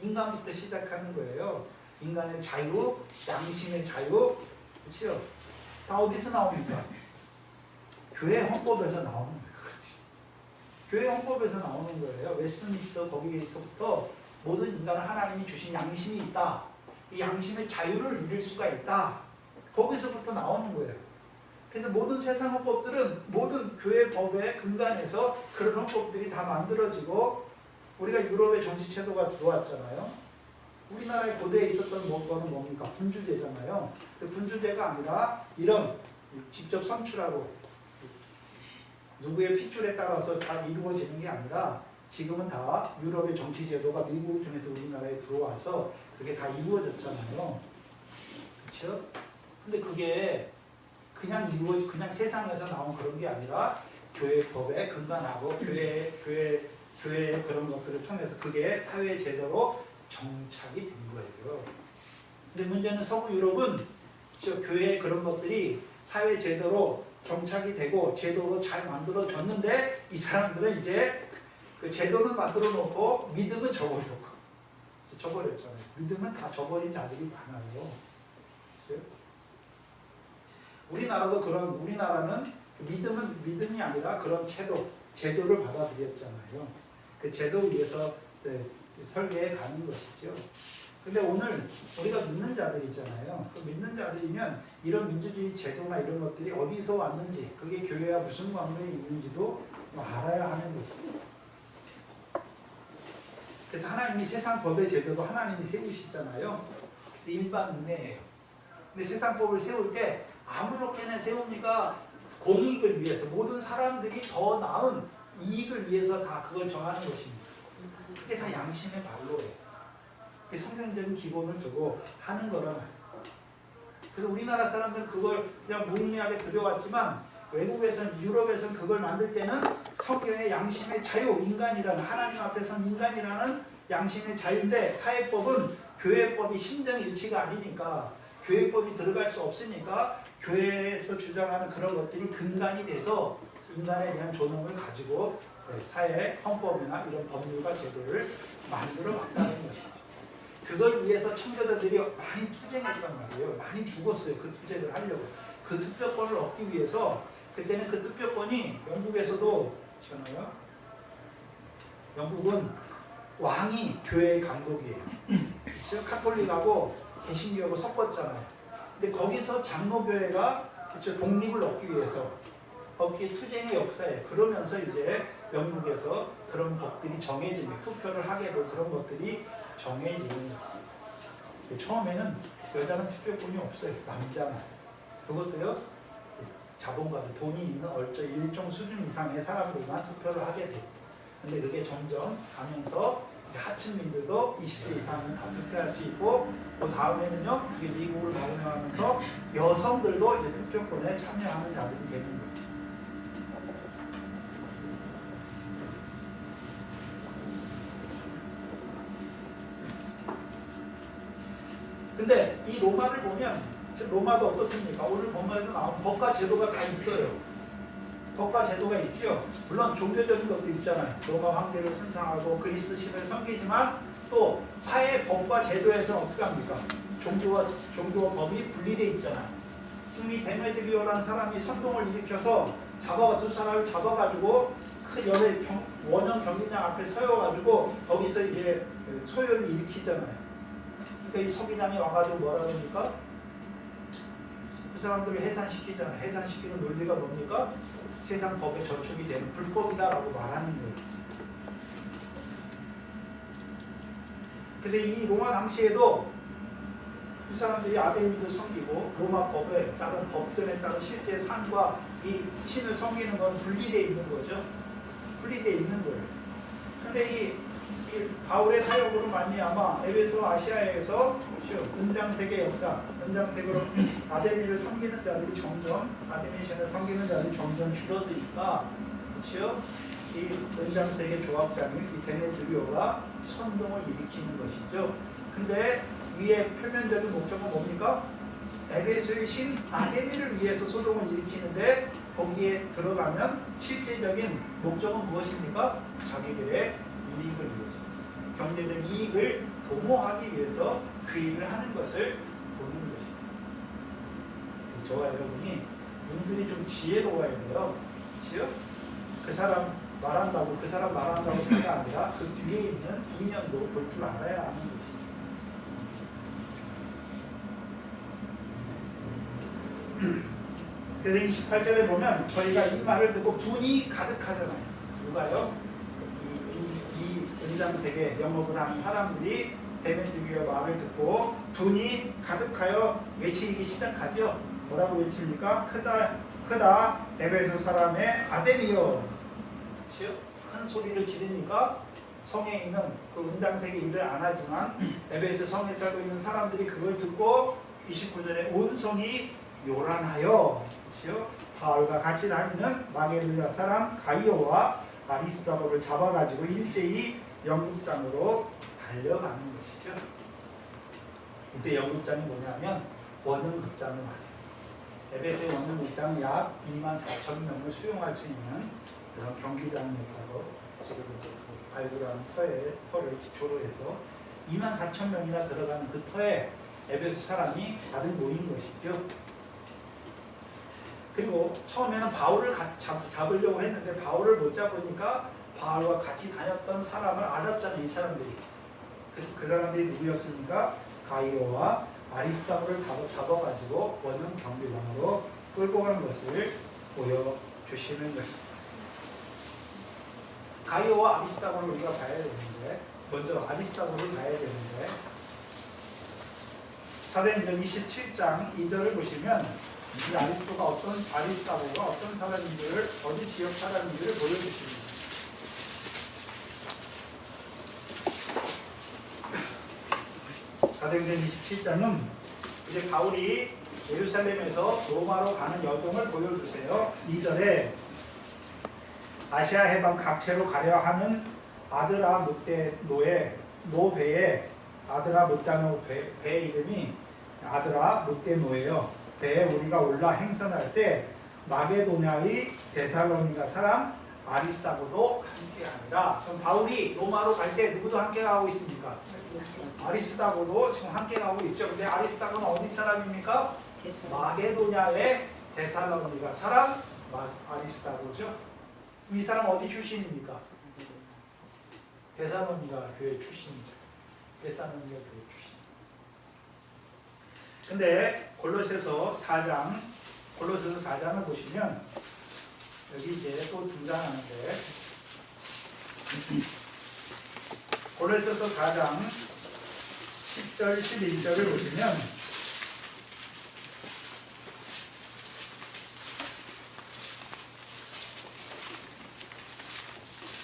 인간부터 시작하는 거예요. 인간의 자유, 양심의 자유, 그렇죠? 다 어디서 나옵니까? 교회 헌법에서 나오는 거예요. 교회 헌법에서 나오는 거예요. 웨스트민스터 거기에서부터 모든 인간은 하나님이 주신 양심이 있다. 이 양심의 자유를 누릴 수가 있다. 거기서부터 나오는 거예요. 그래서 모든 세상 헌법들은 모든 교회 법의 근간에서 그런 헌법들이 다 만들어지고 우리가 유럽의 정치제도가 들어왔잖아요. 우리나라의 고대에 있었던 거는 뭡니까? 군주제잖아요. 군주제가 아니라 이런 직접 선출하고 누구의 핏줄에 따라서 다 이루어지는 게 아니라 지금은 다 유럽의 정치제도가 미국을 통해서 우리나라에 들어와서 그게 다 이루어졌잖아요. 그렇죠? 근데 그게 그냥 세상에서 나온 그런 게 아니라 교회 법에 근간하고 교회의 그런 것들을 통해서 그게 사회 제도로 정착이 된 거예요. 근데 문제는 서구 유럽은 교회의 그런 것들이 사회 제도로 정착이 되고 제도로 잘 만들어졌는데 이 사람들은 이제 그 제도는 만들어 놓고 믿음은 저버렸잖아요. 믿음은 다 저버린 자들이 많아요. 우리나라는 믿음이 아니라 그런 제도를 받아들였잖아요. 그 제도 위에서 설계해 가는 것이죠. 근데 오늘 우리가 믿는 자들이잖아요. 그 믿는 자들이면 이런 민주주의 제도나 이런 것들이 어디서 왔는지, 그게 교회와 무슨 관계에 있는지도 알아야 하는 것이죠. 그래서 하나님이 세상 법의 제도도 하나님이 세우시잖아요. 그래서 일반 은혜예요. 근데 세상 법을 세울 때 아무렇게나 세웁니까? 공익을 위해서 모든 사람들이 더 나은 이익을 위해서 다 그걸 정하는 것입니다. 그게 다 양심의 발로예요. 그게 성경적인 기본을 두고 하는 거란 말이에요. 그래서 우리나라 사람들은 그걸 그냥 무의미하게 들여왔지만 외국에서는 유럽에서는 그걸 만들 때는 성경의 양심의 자유, 인간이라는 하나님 앞에서는 인간이라는 양심의 자유인데 사회법은 교회법이 심정일치가 아니니까 교회법이 들어갈 수 없으니까 교회에서 주장하는 그런 것들이 근간이 돼서 인간에 대한 존엄을 가지고 사회 헌법이나 이런 법률과 제도를 만들어 왔다는 것이죠. 그걸 위해서 청교도들이 많이 투쟁했단 말이에요. 많이 죽었어요. 그 투쟁을 하려고. 그 투표권을 얻기 위해서 그때는 그 투표권이 영국에서도 있잖아요. 영국은 왕이 교회의 감독이에요. 그렇죠? 카톨릭하고 개신교하고 섞었잖아요. 근데 거기서 장로교회가 그렇죠? 독립을 얻기 위해서 얻기 투쟁의 역사에 그러면서 이제 영국에서 그런 법들이 정해지는 투표를 하게 되고 그런 것들이 정해지는 거예요. 처음에는 여자는 투표권이 없어요. 남자만. 그것도요. 자본가들 돈이 있는 일정 수준 이상의 사람들만 투표를 하게 돼요. 근데 그게 점점 가면서 하층민들도 20세 이상은 다 투표할 수 있고 그 다음에는요. 이게 미국을 방문하면서 여성들도 이제 투표권에 참여하는 자들이 되는 거예요. 근데 이 로마를 보면 로마도 어떻습니까? 오늘 본문에도 나온 법과 제도가 다 있어요. 법과 제도가 있죠. 물론 종교적인 것도 있잖아요. 로마 황제를 순상하고 그리스 신을 섬기지만 또 사회 법과 제도에서는 어떻게 합니까? 종교와 법이 분리되어 있잖아요. 지금 이 데메드리오라는 사람이 선동을 일으켜서 두 사람을 잡아가지고 큰 원형 경기장 앞에 세워가지고 거기서 이제 소요를 일으키잖아요. 그러니까 이 서기장이 와가지고 뭐라 그럽니까? 그 사람들을 해산시키잖아요. 해산시키는 논리가 뭡니까? 세상 법에 저촉이 되는 불법이다라고 말하는 거예요. 그래서 이 로마 당시에도 이 사람들이 아데미를 섬기고 로마 법에 따른 법전에 따른 실제 삶과 이 신을 섬기는 건 분리되어 있는 거죠. 분리되어 있는 거예요. 근데 이 바울의 사역으로 말미암아 에베소 아시아에서 은장세계 역사, 은장세계로 아데미를 섬기는 자들이 점점 아데미신을 섬기는 자들이 점점 줄어드니까 그렇죠? 이 은장세계 조합장인 이 데메드리오가 선동을 일으키는 것이죠. 근데 위에 표면적인 목적은 뭡니까? 에베소의 신 아데미를 위해서 소동을 일으키는데 거기에 들어가면 실제적인 목적은 무엇입니까? 자기들의 이익을 위해서 경제적 이익을 도모하기 위해서 그 일을 하는 것을 보는 것입니다. 그래서 저와 여러분이 눈들이 좀 지혜로워야 돼요. 그렇죠? 그 사람 말한다고 가 아니라 그 뒤에 있는 이면도 볼 줄 알아야 하는 것입니다. 그래서 28절에 보면 저희가 이 말을 듣고 분이 가득하잖아요. 누가요? 이 은장세계 영업을 하는 사람들이 데메드리오의 말을 듣고 분이 가득하여 외치기 시작하죠. 뭐라고 외칩니까? 크다 에베소 사람의 아데미여. 큰 소리를 지르니까 성에 있는 그 은장세계 일을 안 하지만 에베소 성에 살고 있는 사람들이 그걸 듣고 29절에 온 성이 요란하여 바울과 같이 다니는 마게도냐 사람 가이오와 아리스다고를 잡아가지고 일제히 영국장으로 달려가는 것이죠. 이때 영국장이 뭐냐면 원형극장을 말해요. 에베소의 원형극장은 약 24,000명을 수용할 수 있는 그런 경기장이었다고 지금 발굴하는 터를 기초로 해서 24,000명이나 들어가는 그 터에 에베소 사람이 가득 모인 것이죠. 그리고 처음에는 바울을 잡으려고 했는데 바울을 못 잡으니까 바울과 같이 다녔던 사람을 알았잖아요. 이 사람들이. 그래서 그 사람들이 누구였습니까? 가이오와 아리스다고를 잡아가지고 원형 경비장으로 끌고 간 것을 보여주시는 것입니다. 가이오와 아리스다고를 우리가 봐야 되는데 먼저 아리스다고를 봐야 되는데 사도행전 27장 2절을 보시면 이 아리스타고가 어떤 사람인지를, 어디 지역 사람인지를 보여주십니다. 사도행전 27장은 이제 바울이 예루살렘에서 로마로 가는 여정을 보여주세요. 2절에 아시아 해방 각채로 가려 하는 아드라 뭇대 노배의 아드라 뭇다노 배 이름이 아드라 뭇대 노예요. 배에 우리가 올라 행선할 때 마게도냐의 데살로니가 사람 아리스다고도 함께하니라. 그럼 바울이 로마로 갈 때 누구도 함께 가고 있습니까? 아리스다고도 지금 함께 가고 있죠. 근데 아리스다고는 어디 사람입니까? 마게도냐의 데살로니가 사람 아리스다고죠. 이 사람 어디 출신입니까? 데살로니가 교회 출신이죠. 데살로니가 교회 출신. 근데 골로새서 4장을 보시면 여기 이제 또 등장하는데 골로새서 4장 10절 11절을 보시면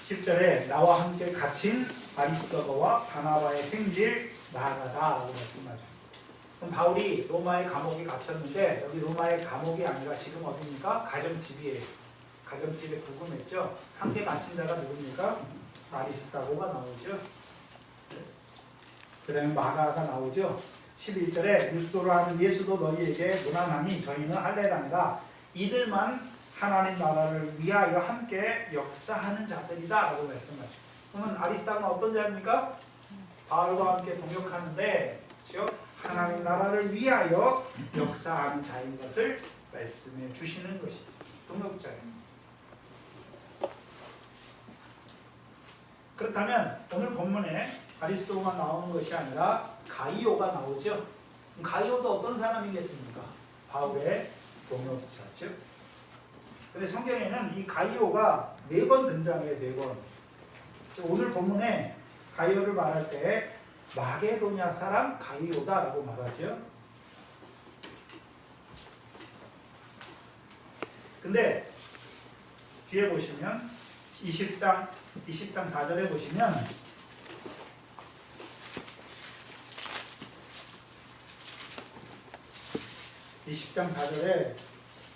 10절에 나와 함께 갇힌 아리스도거와 바나바의 생질 나아가다라고 말씀하죠. 그럼 바울이 로마의 감옥에 갇혔는데 여기 로마의 감옥이 아니라 지금 어디입니까? 가정집이에요. 가정집에 구금했죠. 함께 갇힌 자가 누굽니까? 아리스다고가 나오죠. 그 다음에 마가가 나오죠. 11절에 유스도로 하는 예수도 너희에게 무난하니 저희는 할례당이다. 이들만 하나님 나라를 위하여 함께 역사하는 자들이다 라고 말씀하죠. 그러면 아리스다고는 어떤 자입니까? 바울과 함께 동역하는데 하나님 나라를 위하여 역사하는 자인 것을 말씀해 주시는 것이죠. 동역자예요. 그렇다면 오늘 본문에 아리스도만 나오는 것이 아니라 가이오가 나오죠. 가이오도 어떤 사람이겠습니까? 바울의 동역자죠. 근데 성경에는 이 가이오가 4번 등장해요. 4번. 오늘 본문에 가이오를 말할 때 마게도냐 사람 가이오다라고 말하죠. 근데 뒤에 보시면 20장 4절에 보시면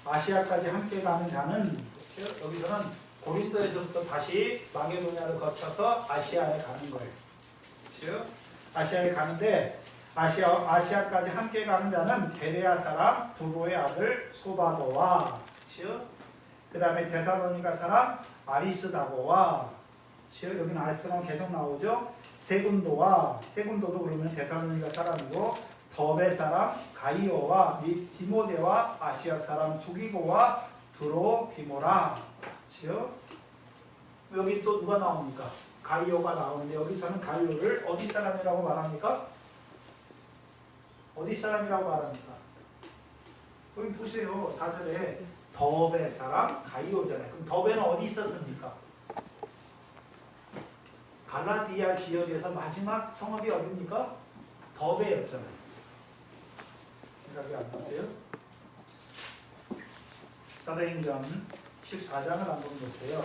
아시아까지 함께 가는 자는 여기서는 고린도에서부터 다시 마게도냐를 거쳐서 아시아에 가는 거예요. 그렇죠? 아시아에 가는데 아시아까지 함께 가는 자는 베레아 사람 두로의 아들 소바도와 그 다음에 데살로니가 사람 아리스다고와 여기는 아리스다고는 계속 나오죠. 세군도도 그러면 데살로니가 사람이고 더베 사람 가이오와 디모데와 아시아 사람 두기고와 드로피모라. 여기 또 누가 나옵니까? 가이오가 나오는데 여기서는 가이오를 어디 사람이라고 말합니까? 어디 사람이라고 말합니까? 여기 보세요. 4절에 더베 사람 가이오잖아요. 그럼 더베는 어디 있었습니까? 갈라디아 지역에서 마지막 성읍이 어디입니까? 더베였잖아요. 생각이 안 나세요? 사도행전 14장을 한번 보세요.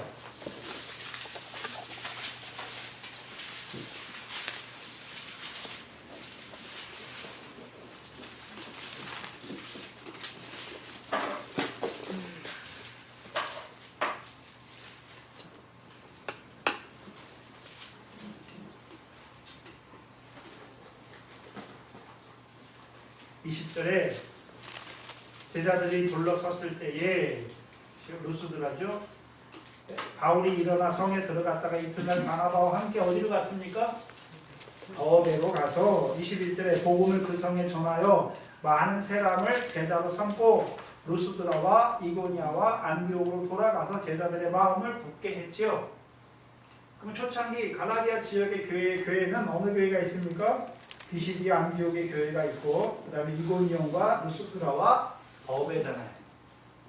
(20절에) 제자들이 둘러섰을 때에 루스드라죠. 바울이 일어나 성에 들어갔다가 이튿날 바나바와 함께 어디로 갔습니까? 더베로 가서 21절에 복음을 그 성에 전하여 많은 사람을 제자로 삼고 루스드라와 이고니아와 안디옥으로 돌아가서 제자들의 마음을 굳게 했지요. 그럼 초창기 갈라디아 지역의 교회는 어느 교회가 있습니까? 비시디아 안디옥의 교회가 있고 그 다음에 이고니온과 루스드라와 더베잖아요.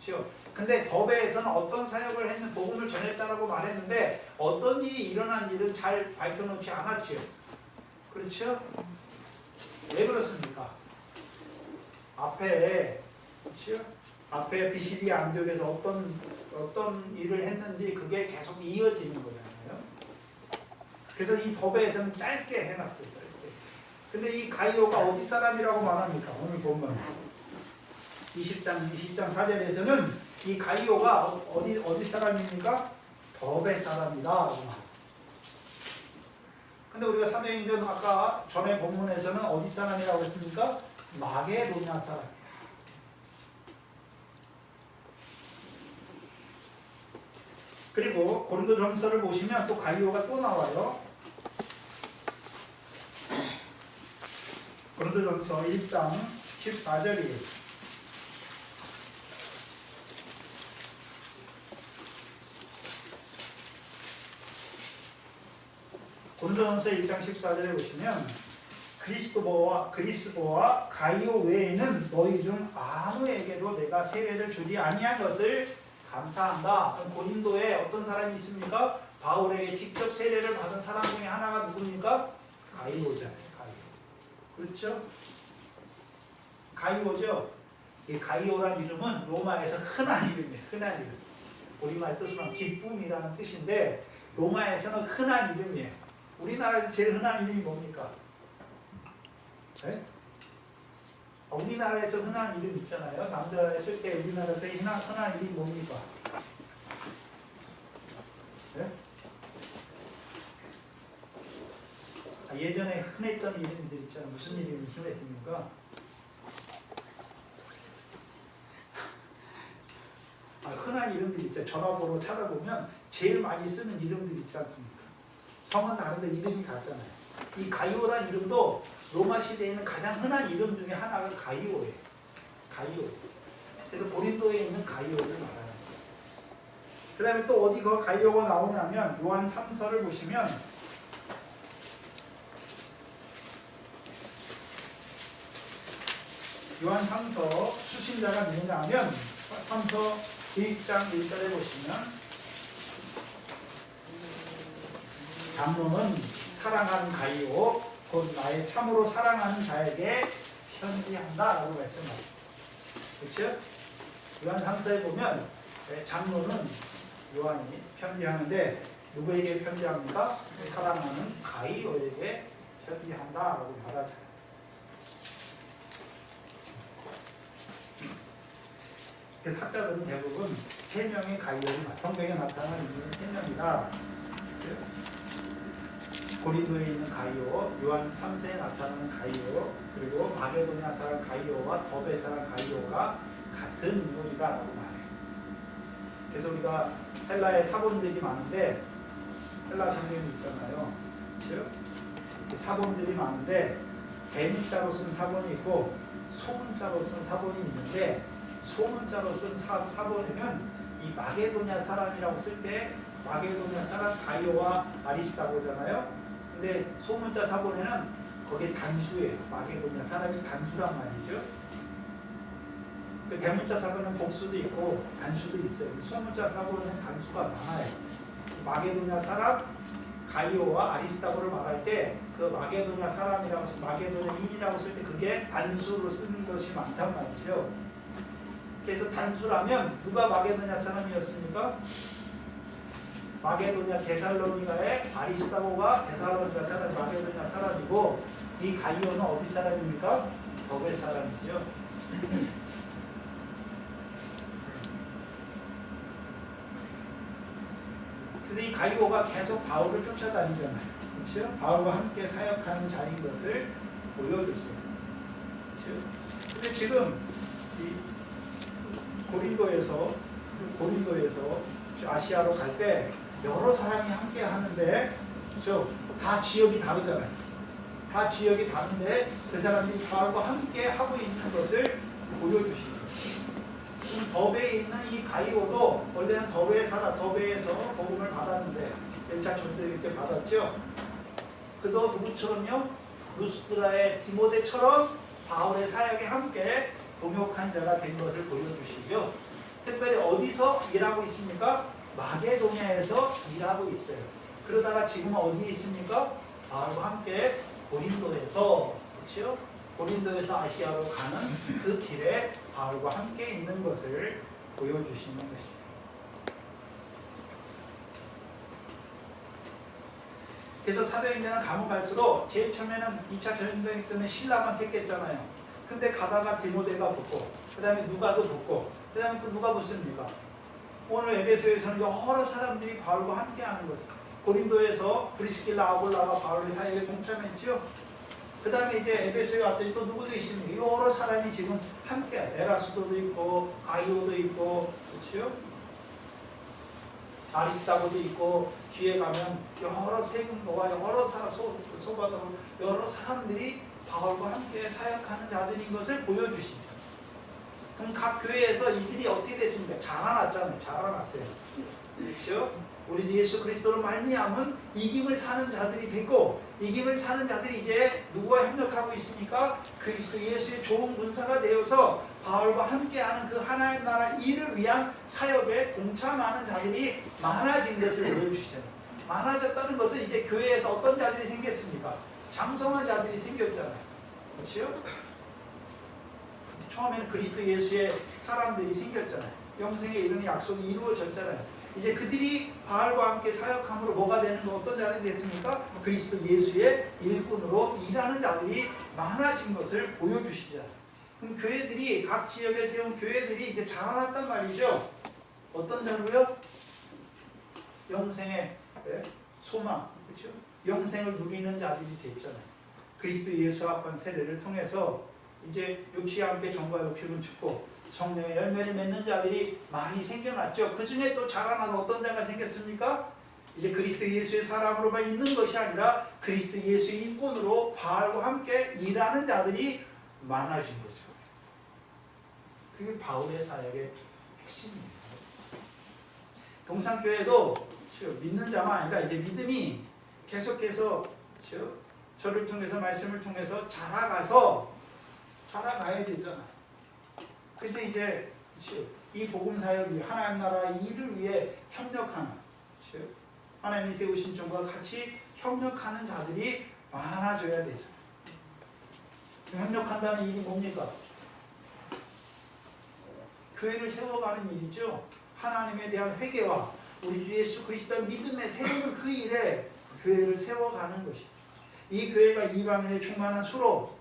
그렇죠? 근데 더베에서는 어떤 사역을 했는 복음을 전했다라고 말했는데 어떤 일이 일어난 일은 잘 밝혀놓지 않았죠. 그렇죠? 왜 그렇습니까? 앞에 그렇죠? 앞에 비시디 안디옥에서 어떤 일을 했는지 그게 계속 이어지는 거잖아요. 그래서 이 더베에서는 짧게 해놨어요. 짧게. 근데 이 가이오가 어디 사람이라고 말합니까? 오늘 보면 20장 4절에서는 이 가이오가 어디 사람입니까? 더베 사람이다. 근데 우리가 사도행전 아까 전에 본문에서는 어디 사람이라고 했습니까? 마게도냐 사람이다. 그리고 고린도전서를 보시면 또 가이오가 또 나와요. 고린도전서 1장 14절이에요. 고린도전서 1장 14절에 보시면 그리스도와 가이오 외에는 너희 중 아무에게도 내가 세례를 주지 아니한 것을 감사한다. 고린도에 어떤 사람이 있습니까? 바울에게 직접 세례를 받은 사람 중에 하나가 누굽니까? 가이오잖아요. 그렇죠? 가이오죠. 이 가이오라는 이름은 로마에서 흔한 이름이에요. 흔한 이름. 우리말 뜻으로는 기쁨이라는 뜻인데 로마에서는 흔한 이름이에요. 우리나라에서 제일 흔한 이름이 뭡니까? 네? 우리나라에서 흔한 이름 있잖아요. 남자 했을 때 우리나라에서 흔한 이름이 뭡니까? 네? 예전에 흔했던 이름들 있잖아요. 무슨 이름이 흔했습니까? 흔한 이름들 있죠. 전화번호 찾아보면 제일 많이 쓰는 이름들 있지 않습니까? 성은 다른데 이름이 같잖아요. 이 가이오란 이름도 로마 시대에 있는 가장 흔한 이름 중에 하나가 가이오예요. 가이오. 그래서 고린도에 있는 가이오를 말하는 거예요. 그 다음에 또 어디 그 가이오가 나오냐면 요한 3서를 보시면 요한 3서 수신자가 누구냐 하면 3서 1장 1절에 보시면 장로는 사랑하는 가이오 곧 나의 참으로 사랑하는 자에게 편지한다 라고 말씀합니다. 그렇죠? 요한 3서에 보면 장로는 요한이 편지하는데 누구에게 편지합니까? 사랑하는 가이오에게 편지한다 라고 말하잖아요. 학자들은 대부분 3명의 가이오를 성경에 나타나는 이유는 3명이다. 고린도에 있는 가이오, 요한 3세에 나타나는 가이오, 그리고 마게도냐 사람 가이오와 더베 사람 가이오가 같은 인물이다 라고 말해요. 그래서 우리가 헬라의 사본들이 많은데 헬라 성경이 있잖아요. 그렇죠? 사본들이 많은데 대문자로 쓴 사본이 있고 소문자로 쓴 사본이 있는데 소문자로 쓴 사본에는 이 마게도냐 사람이라고 쓸 때 마게도냐 사람 가이오와 아리스다고잖아요. 근데 소문자 사본에는 거기에 단수예요. 마게도냐 사람이 단수란 말이죠. 그 대문자 사본은 복수도 있고 단수도 있어요. 소문자 사본에는 단수가 많아요. 마게도냐 사람 가이오와 아리스다고를 말할 때 그 마게도냐 사람이라고 마게도냐인이라고 쓸 때 그게 단수로 쓰는 것이 많단 말이죠. 그래서 단수라면 누가 마게도냐 사람이었습니까? 마게도냐 데살로니가의 아리스다고가 데살로니가 사람 마게도냐 사람이고 이 가이오는 어디 사람입니까? 더베 사람이죠. 그래서 이 가이오가 계속 바울을 쫓아다니잖아요. 그렇죠? 바울과 함께 사역하는 자인 것을 보여줬어요. 그렇죠? 근데 지금 이 고린도에서 아시아로 갈 때 여러 사람이 함께 하는데 그렇죠? 다 지역이 다르잖아요. 다 지역이 다른데 그 사람들이 바울과 함께 하고 있는 것을 보여주시죠. 더베에 있는 이 가이오도 원래는 더베에서 복음을 받았는데 1차 전도회 때 받았죠. 그도 누구처럼요? 루스드라의 디모데처럼 바울의 사역에 함께 동역한 자가 된 것을 보여주시고요. 특별히 어디서 일하고 있습니까? 마게도냐에서 일하고 있어요. 그러다가 지금은 어디에 있습니까? 바울과 함께 고린도에서, 그렇죠? 고린도에서 아시아로 가는 그 길에 바울과 함께 있는 것을 보여주시는 것입니다. 그래서 사도행전은 가면 갈수록 제일 처음에는 2차 전쟁 때는 신라만 택했잖아요. 근데 가다가 디모데가 붙고 그 다음에 누가도 붙고 그 다음에 또 누가 붙습니까? 오늘 에베소에서는 여러 사람들이 바울과 함께하는 것을, 고린도에서 브리스길라 아볼라가 바울의 사역에 동참했지요. 그 다음에 이제 에베소에 왔더니 또 누구도 있습니까? 여러 사람이 지금 함께해요. 에라스도도 있고 가이오도 있고 그렇죠? 아리스타고도 있고 뒤에 가면 여러 세군과 여러 소바도 여러 사람들이 바울과 함께 사역하는 자들인 것을 보여주시죠. 그럼 각 교회에서 이들이 어떻게 됐습니까? 자라났잖아요. 자라났어요. 그렇죠? 우리 주 예수 그리스도로 말미암은 이김을 사는 자들이 됐고, 이김을 사는 자들이 이제 누구와 협력하고 있습니까? 그리스도 예수의 좋은 군사가 되어서 바울과 함께하는 그 하나님 나라 일을 위한 사역에 동참하는 자들이 많아진 것을 보여주시잖아요. 많아졌다는 것은 이제 교회에서 어떤 자들이 생겼습니까? 장성한 자들이 생겼잖아요. 그렇죠? 처음에는 그리스도 예수의 사람들이 생겼잖아요. 영생에 이르는 약속이 이루어졌잖아요. 이제 그들이 바울과 함께 사역함으로 뭐가 되는 거, 어떤 자들이 됐습니까? 그리스도 예수의 일꾼으로 일하는 자들이 많아진 것을 보여주시잖아요. 그럼 교회들이, 각 지역에 세운 교회들이 이제 자라났단 말이죠. 어떤 자로요? 영생의 소망, 그렇죠? 영생을 누리는 자들이 됐잖아요. 그리스도 예수 합한 세례를 통해서 이제 육체와 함께 정과 육신을 죽고 성령의 열매를 맺는 자들이 많이 생겨났죠. 그 중에 또 자라나서 어떤 자가 생겼습니까? 이제 그리스도 예수의 사람으로만 있는 것이 아니라 그리스도 예수의 일꾼으로 바울과 함께 일하는 자들이 많아진 거죠. 그게 바울의 사역의 핵심입니다. 동산교회도 믿는 자만 아니라 이제 믿음이 계속해서 저를 통해서 말씀을 통해서 자라가야 되잖아요. 그래서 이제 이 복음 사역이 하나님 나라 일을 위해 협력하는, 하나님이 세우신 종과 같이 협력하는 자들이 많아져야 되죠. 협력한다는 일이 뭡니까? 교회를 세워가는 일이죠. 하나님에 대한 회개와 우리 주 예수 그리스도의 믿음의 세움을 그 일에 교회를 세워가는 것이죠. 이 교회가 이방인의 충만한 수로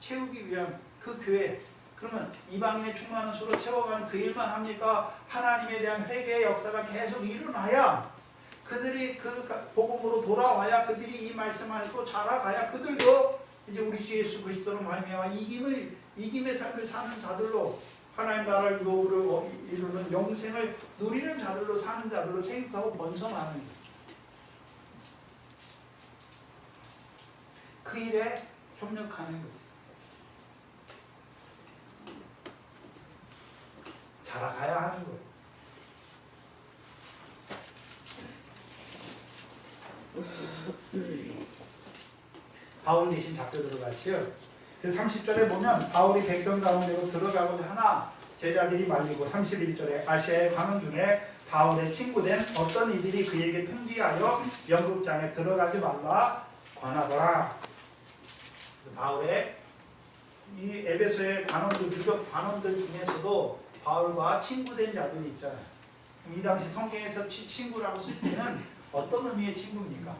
채우기 위한 그 교회, 그러면 이방인의 충만한 수로 채워가는 그 일만 합니까? 하나님에 대한 회개의 역사가 계속 일어나야, 그들이 그 복음으로 돌아와야, 그들이 이 말씀 안에서 또 자라가야 그들도 이제 우리 주 예수 그리스도로 말미암아 이김의 삶을 사는 자들로, 하나님 나라를 이루는 영생을 누리는 자들로 사는 자들로 생육하고 번성하는 거예요. 그 일에 협력하는 거예요. 자라가야 하는 거예요. 바울 대신 잡혀 들어갔지요. 그래서 30절에 보면 바울이 백성 가운데로 들어가고자 하나 제자들이 말리고, 31절에 아시아에 가는 중에 바울의 친구된 어떤 이들이 그에게 편지하여 연극장에 들어가지 말라 권하더라. 그래서 바울의 이 에베소의 관원들, 유력 관원들 중에서도 바울과 친구된 자들이 있잖아요. 이 당시 성경에서 친구라고 쓸 때는 어떤 의미의 친구입니까?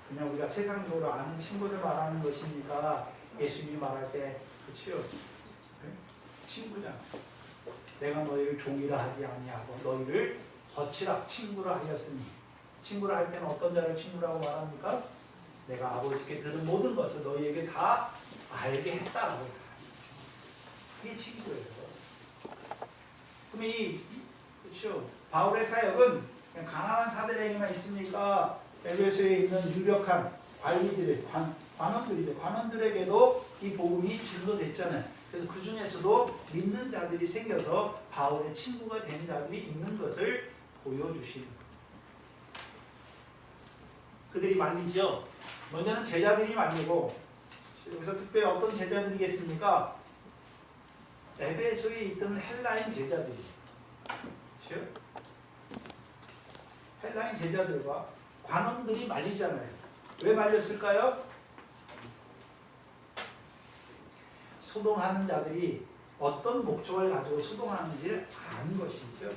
그냥 우리가 세상적으로 아는 친구를 말하는 것입니까? 예수님이 말할 때, 그렇죠? 친구잖아. 내가 너희를 종이라 하지 아니하고 너희를 거치라 친구라 하였으니. 친구라 할 때는 어떤 자를 친구라고 말합니까? 내가 아버지께 들은 모든 것을 너희에게 다 알게 했다라고. 그게 친구예요. 그럼 그렇죠? 바울의 사역은 그냥 가난한 사들에게만 있습니까? 에베소에 있는 유력한 관리들의 관원들에게도 이 복음이 증거됐잖아요. 그래서 그 중에서도 믿는 자들이 생겨서 바울의 친구가 된 자들이 있는 것을 보여주시는 거예요. 그들이 말리죠. 먼저는 제자들이 말리고, 여기서 특별히 어떤 제자들이겠습니까? 에베소에 있던 헬라인 제자들이, 그렇죠? 헬라인 제자들과 관원들이 말리잖아요. 왜 말렸을까요? 소동하는 자들이 어떤 목적을 가지고 소동하는지를 아는 것이죠.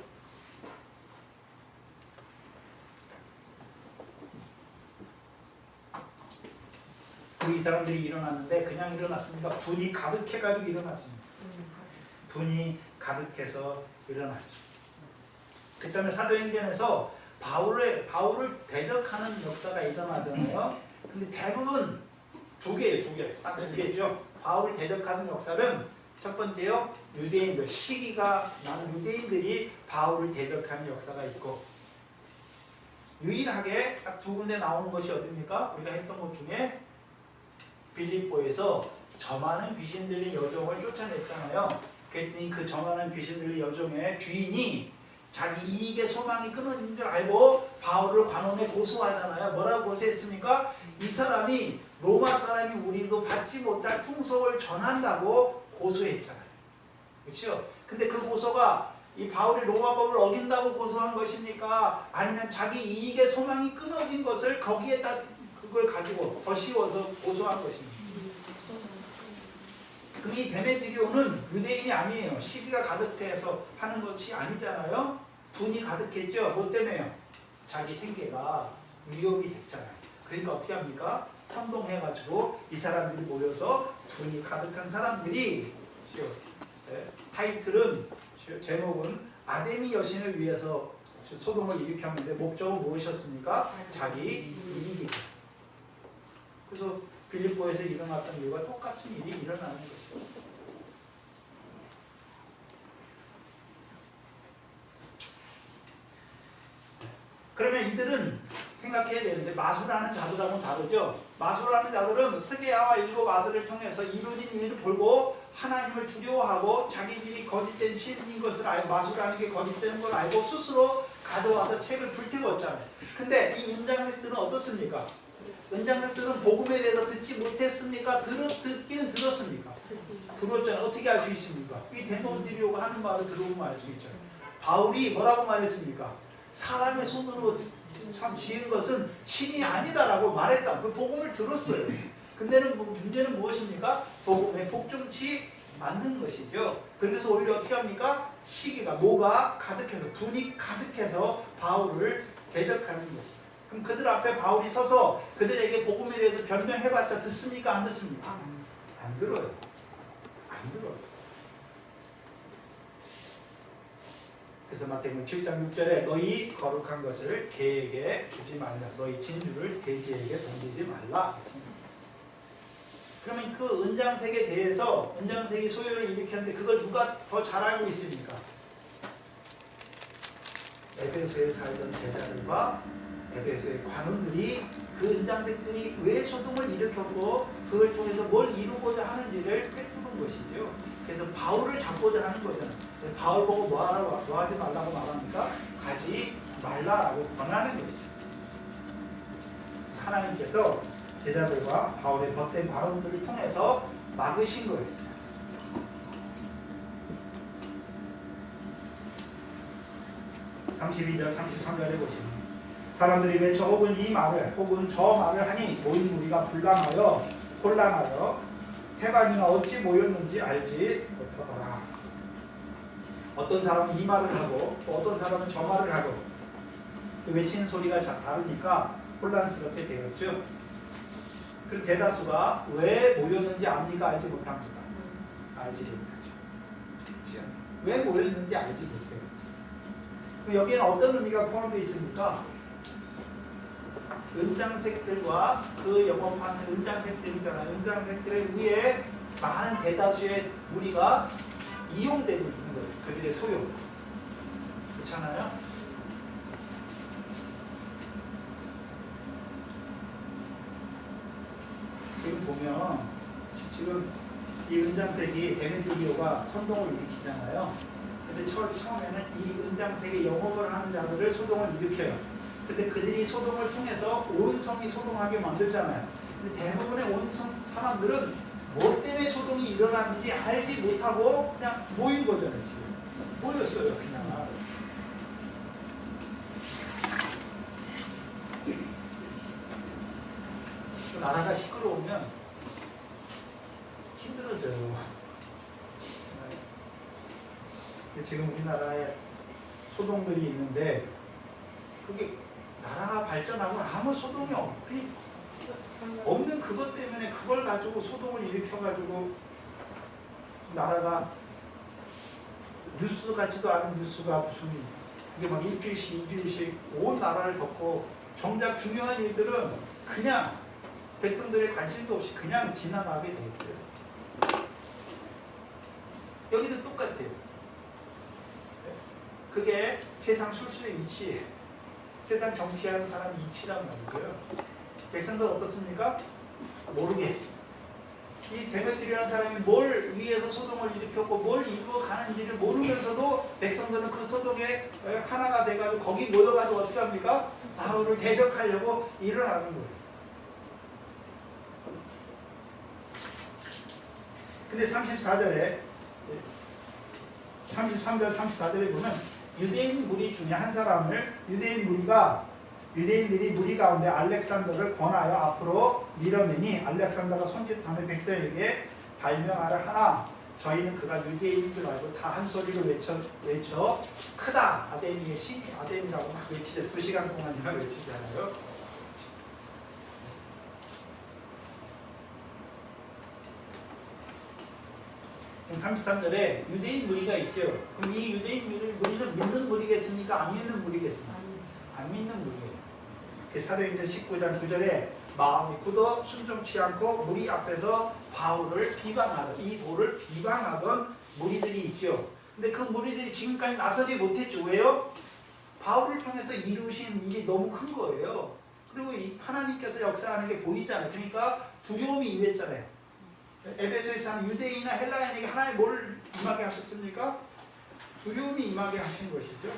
이 사람들이 일어났는데 그냥 일어났습니까? 분이 가득해가지고 일어났습니다. 분이 가득해서 일어났죠. 그 다음에 사도행전에서 바울을 대적하는 역사가 일어나잖아요. 근데 대부분 두 개예요. 딱 두 개죠. 바울을 대적하는 역사는 첫 번째요, 유대인들, 시기가 나는 유대인들이 바울을 대적하는 역사가 있고, 유일하게 딱 두 군데 나오는 것이 어딥니까? 우리가 했던 것 중에 빌립보에서 저 많은 귀신 들린 여종을 쫓아냈잖아요. 그랬더니 그 저 많은 귀신 들린 여종의 주인이 자기 이익의 소망이 끊어진 줄 알고 바울을 관원에 고소하잖아요. 뭐라고 고소했습니까? 이 사람이 로마 사람이 우리도 받지 못할 풍속을 전한다고 고소했잖아요. 그렇죠? 근데 그 고소가 이 바울이 로마법을 어긴다고 고소한 것입니까? 아니면 자기 이익의 소망이 끊어진 것을 거기에다 그걸 가지고 더 씌워서 고소한 것입니다. 그럼 이 데메드리오는 유대인이 아니에요. 시기가 가득해서 하는 것이 아니잖아요. 분이 가득했죠. 뭐 때문에요? 자기 생계가 위협이 됐잖아요. 그러니까 어떻게 합니까? 선동해가지고 이 사람들이 모여서 분이 가득한 사람들이, 타이틀은, 제목은 아데미 여신을 위해서 소동을 일으켰는데 목적은 무엇이었습니까? 자기 이익이죠. 그래서 빌립보에서 일어났던 일과 똑같은 일이 일어나는 것이죠. 그러면 이들은 생각해야 되는데, 마술하는 자들하고는 다르죠. 마술하는 자들은 스게야와 7 아들을 통해서 이루어진 일을 보고 하나님을 두려워하고 자기들이 거짓된 신인 것을 알고, 마술하는 게 거짓되는 걸 알고 스스로 가져와서 책을 불태웠잖아요. 근데 이 은장색들은 어떻습니까? 은장색들은 복음에 대해서 듣지 못했습니까? 듣기는 들었습니까? 들었잖아요. 어떻게 알 수 있습니까? 이 데모드리오가 하는 말을 들어보면 알 수 있죠. 바울이 뭐라고 말했습니까? 사람의 손으로 지은 것은 신이 아니다라고 말했다. 그 복음을 들었어요. 근데 문제는 무엇입니까? 복음에 복종치 않는 것이죠. 그래서 오히려 어떻게 합니까? 시기가, 뭐가 가득해서, 분이 가득해서 바울을 대적하는 것이죠. 그럼 그들 앞에 바울이 서서 그들에게 복음에 대해서 변명해봤자 듣습니까? 안 듣습니까? 안 들어요. 안 들어요. 그래서 마태복음 7장 6절에 너희 거룩한 것을 개에게 주지 말라. 너희 진주를 돼지에게 던지지 말라 했습니다. 그러면 그 은장색에 대해서, 은장색이 소요를 일으켰는데 그걸 누가 더 잘 알고 있습니까? 에베소에 살던 제자들과 에베소의 관원들이 그 은장색들이 왜 소동을 일으켰고 그걸 통해서 뭘 이루고자 하는지를 꿰뚫은 것이죠. 그래서 바울을 잡고자 하는 거잖아요. 바울 보고 뭐 하지 말라고 말합니까? 가지 말라라고 권하는 것이죠. 하나님께서 제자들과 바울의 벗된 관원들을 통해서 막으신 거예요. (32절) 33절에 보시면 사람들이 외쳐 혹은 이 말을 혹은 저 말을 하니 모인 무리가 혼란하여 해반이나 어찌 모였는지 알지 못하더라. 어떤 사람은 이 말을 하고 또 어떤 사람은 저 말을 하고 그 외치는 소리가 다르니까 혼란스럽게 되었죠. 그 대다수가 왜 모였는지 압니까? 알지 못합니다. 알지 못하죠. 왜 모였는지 알지 못해요. 그럼 여기에는 어떤 의미가 포함되어 있습니까? 은장색들과 그 영업하는 은장색들이잖아요. 은장색들에 의해 많은 대다수의 무리가 이용되고 있는 거예요. 그들의 소유. 그렇잖아요? 지금 보면 지금 이 은장색이 데메드리오가 선동을 일으키잖아요. 근데 처음에는 이 은장색의 영업을 하는 자들을 소동을 일으켜요. 근데 그들이 소동을 통해서 온 성이 소동하게 만들잖아요. 근데 대부분의 온 사람들은 뭐 때문에 소동이 일어났는지 알지 못하고 그냥 모인 거잖아요. 지금 모였어요. 그냥. 나라가 시끄러우면 힘들어져요. 지금 우리나라에 소동들이 있는데 그게 나라가 발전하고 아무 소동이 없는 그것 때문에 그걸 가지고 소동을 일으켜가지고 나라가 뉴스 같지도 않은 뉴스가 무슨 이게 막 일주일씩 이주일씩 온 나라를 덮고 정작 중요한 일들은 그냥 백성들의 관심도 없이 그냥 지나가게 돼 있어요. 여기도 똑같아요. 그게 세상 술수의 이치, 세상 정치하는 사람 이치란 말이고요. 백성들 어떻습니까? 모르게. 이 데메트리라는 사람이 뭘 위해서 소동을 일으켰고 뭘 이루어 가는지를 모르면서도 백성들은 그 소동에 하나가 돼가지고 거기 모여가지고 어떻게 합니까? 바울을 대적하려고 일어나는 거예요. 근데 33절 34절에 보면 유대인 무리 중에 한 사람을 유대인들이 무리 가운데 알렉산더를 권하여 앞으로 밀어내니 알렉산더가 손짓하며 백성에게 발명하라 하나 저희는 그가 유대인인 줄 알고 다 한 소리로 외쳐 크다 아데미의 신이 아데미라고 막 외치죠. 2시간 동안이나 외치잖아요. 33절에 유대인 무리가 있죠. 그럼 이 유대인 무리는 믿는 무리겠습니까? 안 믿는 무리겠습니까? 안 믿는 무리예요. 사도행전 19장 9절에 마음이 굳어 순종치 않고 무리 앞에서 바울을 비방하던 이 도를 비방하던 무리들이 있죠. 근데 그 무리들이 지금까지 나서지 못했죠. 왜요? 바울을 통해서 이루신 일이 너무 큰 거예요. 그리고 하나님께서 역사하는 게 보이잖아요. 그러니까 두려움이 임했잖아요. 에베소에서 하는 유대인이나 헬라인에게 하나님 뭘 임하게 하셨습니까? 두려움이 임하게 하신 것이죠.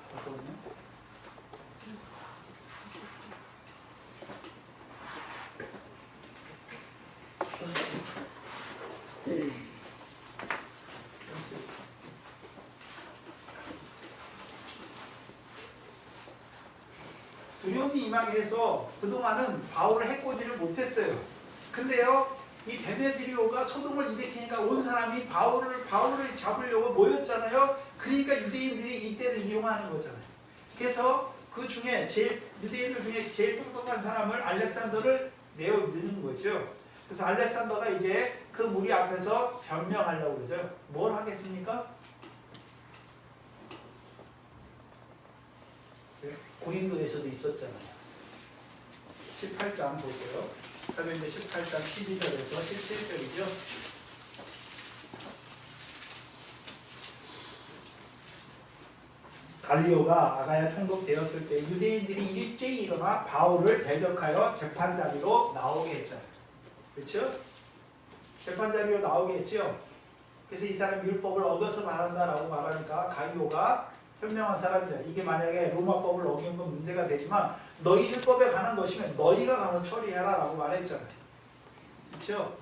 잠깐만요. 두려움이 임하게 해서 그동안은 바울을 해코지를 못했어요. 근데요, 이 데메드리오가 소동을 일으키니까 온 사람이 바울을 잡으려고 모였잖아요. 그러니까 유대인들이 이때를 이용하는 거잖아요. 그래서 그 중에 유대인들 중에 제일 똑똑한 사람을 알렉산더를 내어 밀는 거죠. 그래서 알렉산더가 이제 그 무리 앞에서 변명하려고 그러죠. 뭘 하겠습니까? 고린도에서도 있었잖아요. 18장 보세요. 사도행전 18장 12절에서 17절이죠. 갈리오가 아가야 총독 되었을 때 유대인들이 일제히 일어나 바울을 대적하여 재판자리로 나오게 했잖아요. 그렇죠? 재판자리로 나오게 했죠. 그래서 이 사람이 율법을 어겨서 말한다라고 말하니까 갈리오가 현명한 사람이잖아요. 이게 만약에 로마법을 어긴 건 문제가 되지만 너희 율법에 관한 것이면 너희가 가서 처리해라 라고 말했잖아요. 그렇죠?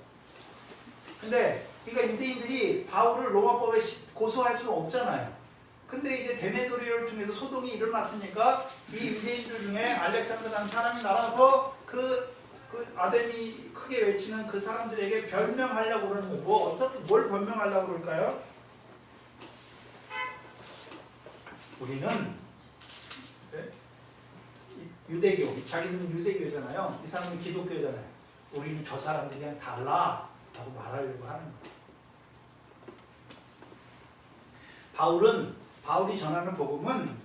근데 그러니까 유대인들이 바울을 로마법에 고소할 수는 없잖아요. 근데 이제 데메도리오를 통해서 소동이 일어났으니까 이 유대인들 중에 알렉산더라는 사람이 나와서 그 아데미 크게 외치는 그 사람들에게 변명하려고 그러는 거예요. 뭘 변명하려고 그럴까요? 우리는 유대교, 자기는 유대교잖아요. 이 사람은 기독교잖아요. 우리는 저 사람들이랑 달라 라고 말하려고 하는 거예요. 바울이 전하는 복음은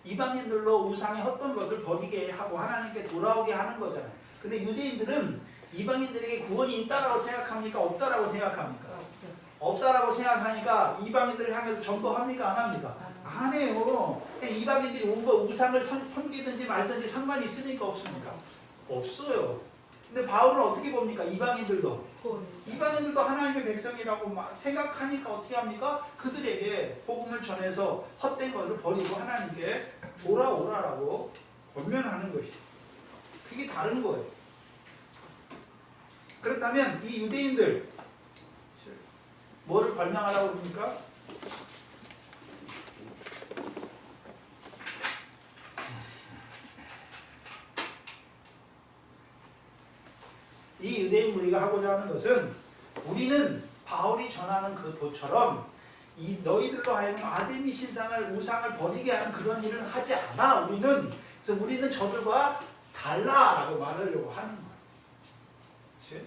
이방인들로 우상의 헛된 것을 버리게 하고 하나님께 돌아오게 하는 거잖아요. 근데 유대인들은 이방인들에게 구원이 있다라고 생각합니까? 없다라고 생각합니까? 없다라고 생각하니까 이방인들을 향해서 전도합니까? 안 합니까? 안 해요. 이방인들이 우상을 섬기든지 말든지 상관이 있습니까? 없습니까? 없어요. 근데 바울은 어떻게 봅니까? 이방인들도 하나님의 백성이라고 생각하니까 어떻게 합니까? 그들에게 복음을 전해서 헛된 것을 버리고 하나님께 돌아오라라고 권면하는 것이에요. 그게 다른 거예요. 그렇다면 이 유대인들 뭐를 변명하라고 그럽니까? 이 유대인 무리가 하고자 하는 것은 우리는 바울이 전하는 그 도처럼 이 너희들로 하여금 아데미 신상을 우상을 버리게 하는 그런 일은 하지 않아. 우리는 그래서 우리는 저들과 달라라고 말하려고 하는 거예요. 그렇지?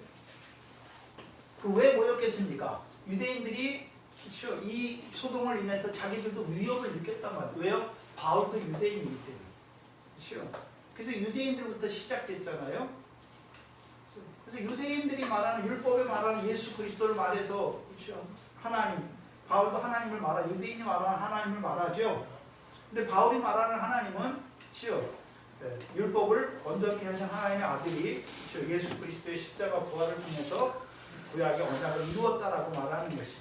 왜 모였겠습니까? 유대인들이 그렇죠? 이 소동을 인해서 자기들도 위협을 느꼈단 말이에요. 왜요? 바울도 유대인이기 때문에. 그렇죠? 그래서 유대인들부터 시작됐잖아요. 그래서 유대인들이 말하는 율법에 말하는 예수 그리스도를 말해서 그렇죠? 하나님, 바울도 하나님을 말하, 유대인이 말하는 하나님을 말하죠. 근데 바울이 말하는 하나님은 그렇죠? 율법을 온전케 하신 하나님의 아들이 그렇죠? 예수 그리스도의 십자가 부활을 통해서 구약의 언약을 이루었다라고 말하는 것이.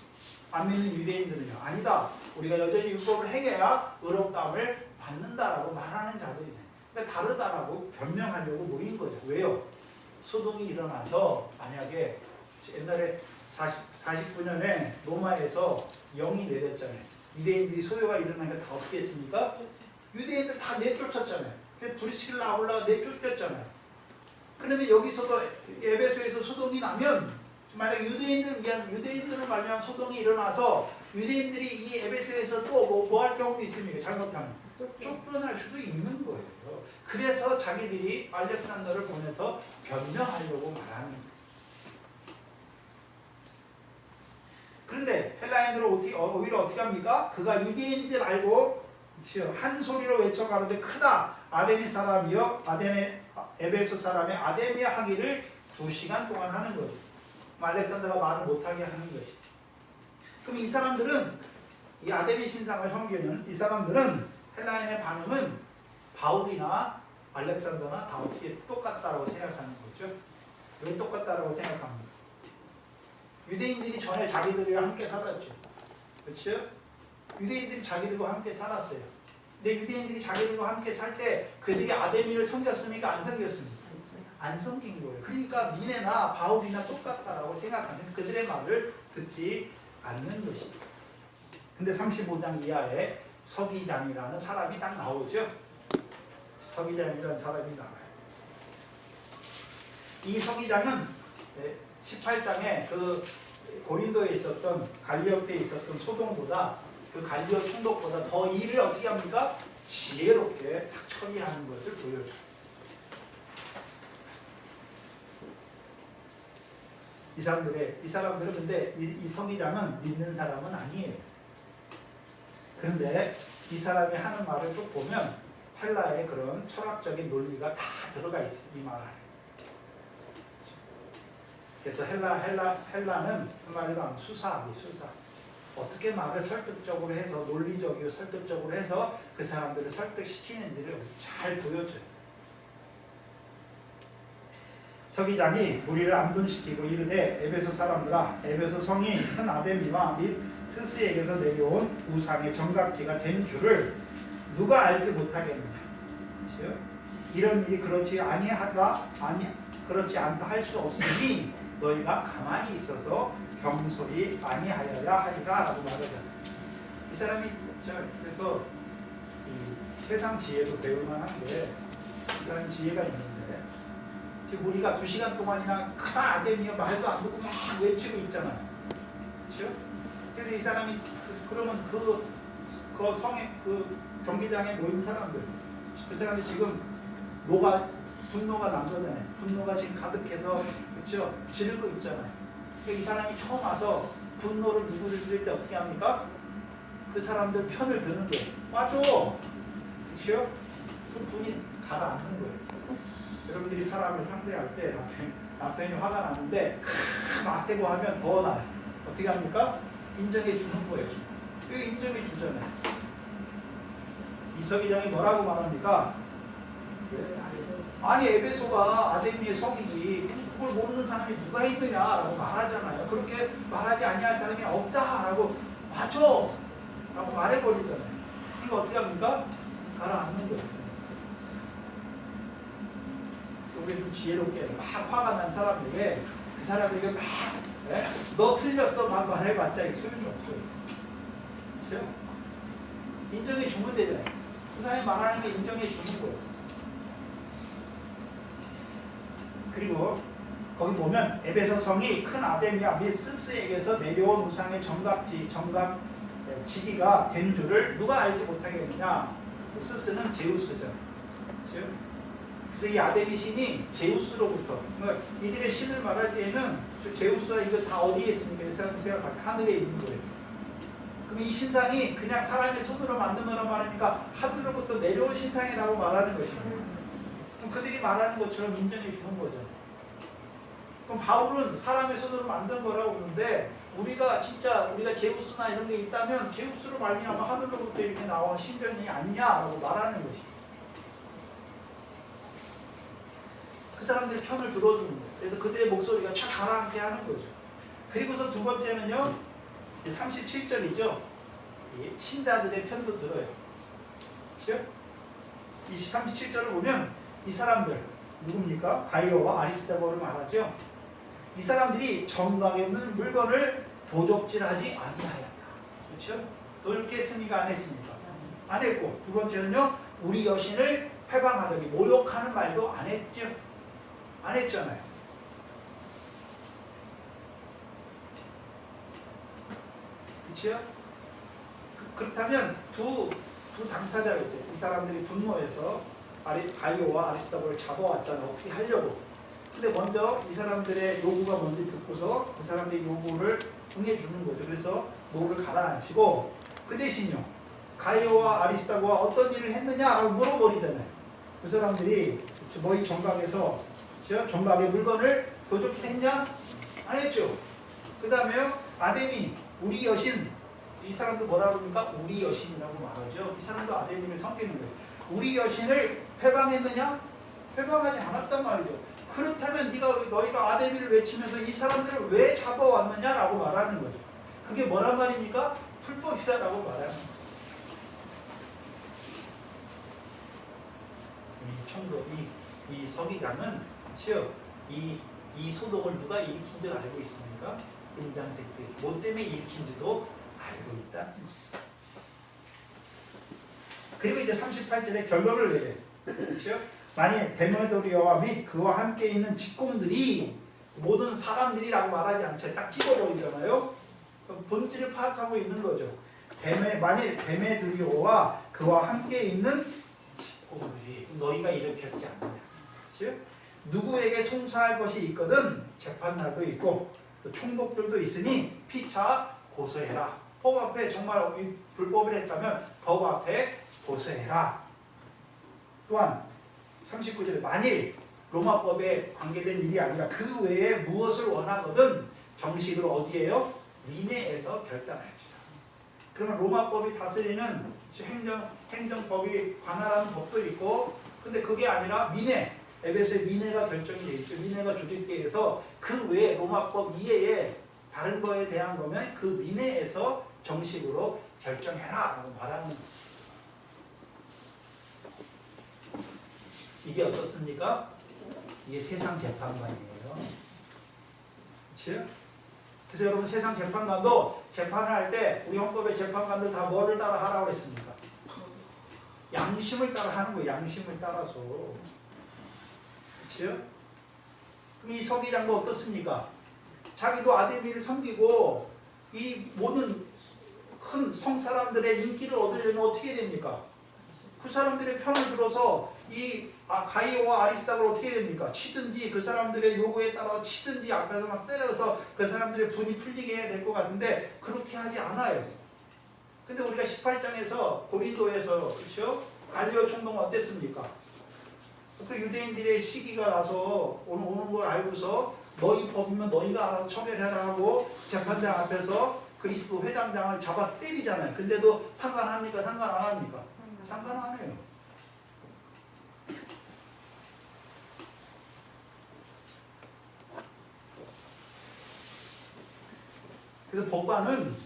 안 믿는 유대인들은요, 아니다. 우리가 여전히 율법을 행해야 의롭다함을 받는다라고 말하는 자들이네. 그러니까 다르다라고 변명하려고 모인 거죠. 왜요? 소동이 일어나서 만약에 옛날에 49년에 로마에서 영이 내렸잖아요. 유대인들이 소요가 일어나니까 다 어떻게 했습니까? 유대인들 다 내쫓았잖아요. 브리스길라 아굴라가 내쫓겼잖아요. 그러면 여기서도 에베소에서 소동이 나면 만약 유대인들을 말미암아 소동이 일어나서 유대인들이 이 에베소에서 또 뭐 할 경우도 있습니까? 잘못하면 쫓겨날 수도 있는 거예요. 그래서 자기들이 알렉산더를 보내서 변명하려고 말하는 거예요. 그런데 헬라인들은 오히려 어떻게 합니까? 그가 유대인인 줄 알고 한 소리로 외쳐가는데 크다. 아데미 사람이여 에베소 사람의 아데미아 하기를 2시간 동안 하는 거죠. 알렉산더가 말을 못하게 하는 것이. 그럼 이 사람들은 이 아데미 신상을 섬기는 이 사람들은 헬라인의 반응은 바울이나 알렉산더나 다 어떻게 똑같다라고 생각하는 거죠. 왜 똑같다라고 생각합니까? 유대인들이 전에 자기들이랑 함께 살았죠. 그렇죠? 유대인들이 자기들과 함께 살았어요. 근데 유대인들이 자기들과 함께 살 때 그들이 아데미를 섬겼습니까? 안 섬겼습니까? 안 섬긴 거예요. 그러니까 니네나 바울이나 똑같다라고 생각하면 그들의 말을 듣지 않는 것이죠. 근데 35장 이하에 서기장이라는 사람이 딱 나오죠. 서기장이라는 사람이 나와요. 이 서기장은 18장에 그 고린도에 있었던 갈리오 때 있었던 소동보다 그 갈리오 총독보다 더 일을 어떻게 합니까? 지혜롭게 딱 처리하는 것을 보여줘요. 이 사람들은 근데 이 서기장은 믿는 사람은 아니에요. 그런데 이 사람이 하는 말을 쭉 보면 헬라의 그런 철학적인 논리가 다 들어가 있어요. 이 말 안에. 그래서 헬라는 한마디로 하면 수사. 어떻게 말을 설득적으로 해서 논리적이고 설득적으로 해서 그 사람들을 설득시키는지를 여기서 잘 보여줘요. 서기장이 무리를 안둔시키고 이르되 에베소 사람들아 에베소 성이 큰 아데미와 및 스스에게서 내려온 우상의 정각지가 된 줄을 누가 알지 못하겠느냐. 그렇죠? 이런 일이 그렇지 않다 할 수 없으니 너희가 가만히 있어서 경솔히 아니하여야 하리라 라고 말하잖아요. 이 사람이 그래서 이 세상 지혜도 배울 만한데 이 사람이 지혜가 있는데 지금 우리가 2시간 동안이나 크다 아데미어 말도 안 듣고 막 외치고 있잖아요. 그렇죠? 그래서 이 사람이 그러면 그 성에 그 경기장에 모인 사람들 그 사람이 지금 분노가 난 거잖아요. 분노가 지금 가득해서 그렇죠? 지르고 있잖아요. 그러니까 이 사람이 처음 와서 분노를 누구를 들을 때 어떻게 합니까? 그 사람들 편을 드는 거예요. 맞아. 그렇죠? 그 분이 가라앉는 거예요. 여러분들이 사람을 상대할 때 남편이 화가 나는데 맞대고 하면 더 나요. 어떻게 합니까? 인정해 주는 거예요. 이거 인정해 주잖아요. 이 서기장이 뭐라고 말합니까? 아니 에베소가 아데미의 성이지 그걸 모르는 사람이 누가 있느냐라고 말하잖아요. 그렇게 말하지 아니할 사람이 없다라고 맞아 라고 말해버리잖아요. 이거 어떻게 합니까? 가라앉는 거예요. 우리 좀 지혜롭게 막 화가 난 사람에게 그 사람에게 막 너 틀렸어 막 말해봤자 이게 소용이 없어요. 그렇죠? 인정해 주면 되잖아요. 그 사람이 말하는 게 인정해 주는 거예요. 그리고 거기 보면 에베소 성이 큰 아데미아 및 스스에게서 내려온 우상의 정각 지기가 된 줄을 누가 알지 못하겠느냐? 스스는 제우스죠. 그렇죠? 그래서 이 아데미 신이 제우스로부터, 그러니까 이들의 신을 말할 때에는 저 제우스가 이거 다 어디에 있습니까? 이 사람 생각할 때 하늘에 있는 거예요. 그럼 이 신상이 그냥 사람의 손으로 만든 거란 말이니까 하늘로부터 내려온 신상이라고 말하는 것입니다. 그럼 그들이 말하는 것처럼 인정해 주는 거죠. 그럼 바울은 사람의 손으로 만든 거라고 그러는데 우리가 제우스나 이런 게 있다면 제우스로 말미암아 하늘로부터 이렇게 나온 신전이 아니냐라고 말하는 것입니다. 그 사람들의 편을 들어주는 거예요. 그래서 그들의 목소리가 착 가라앉게 하는 거죠. 그리고서 두 번째는요, 37절이죠. 신자들의 편도 들어요. 그렇죠? 이 37절을 보면 이 사람들 누굽니까? 가이오와 아리스다고를 말하죠. 이 사람들이 정각의 물건을 도적질하지 아니하였다. 그렇죠? 도적했습니까? 안 했습니까? 안 했고, 두 번째는요, 우리 여신을 회방하더니 모욕하는 말도 안 했죠. 안 했잖아요. 그렇죠? 그렇다면 두 당사자였죠. 이 사람들이 분노해서 가이오와 아리스다고를 잡아왔잖아요. 어떻게 하려고. 근데 먼저 이 사람들의 요구가 뭔지 듣고서 그 사람들의 요구를 응해주는 거죠. 그래서 노를 가라앉히고 그 대신요, 가이오와 아리스다고가 어떤 일을 했느냐라고 물어버리잖아요. 그 사람들이 너희 정각에서 정각의 물건을 도적질했냐? 안 했죠. 그 다음에 아데미, 우리 여신, 이 사람도 뭐라 그럽니까? 우리 여신이라고 말하죠. 이 사람도 아데미를 섬기는 거예요. 우리 여신을 회방했느냐? 회방하지 않았단 말이죠. 그렇다면 너희가 아데미를 외치면서 이 사람들을 왜 잡아왔느냐라고 말하는 거죠. 그게 뭐란 말입니까? 불법이다라고 말하는 거예요. 이 서기관은 이 소동을 누가 일으킨 줄 알고 있습니까? 인장색들이 뭐 때문에 일으킨지도 알고 있다. 그리고 이제 38절에 결론을 내려요. 그렇죠? 만일 데메도리아와 및 그와 함께 있는 직공들이 모든 사람들이라고 말하지 않죠. 딱 찍어버리잖아요. 본질을 파악하고 있는 거죠. 만일 데메도리아와 그와 함께 있는 직공들이 너희가 일으켰지 않느냐. 그렇죠? 누구에게 송사할 것이 있거든 재판날도 있고 또 총독들도 있으니 피차 고소해라. 법 앞에 정말 불법을 했다면 법 앞에 고소해라. 또한 39절에 만일 로마법에 관계된 일이 아니라 그 외에 무엇을 원하거든 정식으로 어디에요? 미네에서 결단할지라. 그러면 로마법이 다스리는 행정법이 관할하는 법도 있고, 근데 그게 아니라 미네, 에베소의 미네가 결정이 되어 있죠. 미네가 조직되어서 그 외에 로마법 이외에 다른 거에 대한 거면 그 미네에서 정식으로 결정해라 라고 말하는 거예요. 이게 어떻습니까? 이게 세상 재판관이에요. 그렇죠? 그래서 여러분 세상 재판관도 재판을 할 때 우리 헌법의 재판관들 다 뭐를 따라 하라고 했습니까? 양심을 따라 하는 거예요. 양심을 따라서. 그렇죠? 그럼 이 서기장도 어떻습니까? 자기도 아데미를 섬기고 이 모든 큰 성사람들의 인기를 얻으려면 어떻게 됩니까? 그 사람들의 편을 들어서 이 가이오와 아리스다고를 어떻게 됩니까? 치든지 그 사람들의 요구에 따라서 치든지 앞에서 막 때려서 그 사람들의 분이 풀리게 해야 될 것 같은데 그렇게 하지 않아요. 근데 우리가 18장에서 고린도에서 그렇죠? 갈리오 총독은 어땠습니까? 그 유대인들의 시기가 나서 오는 걸 알고서 너희 법이면 너희가 알아서 처벌해라 하고 재판장 앞에서 그리스도 회당장을 잡아 때리잖아요. 근데도 상관합니까? 상관 안 합니까? 상관 안 해요. 그래서 법관은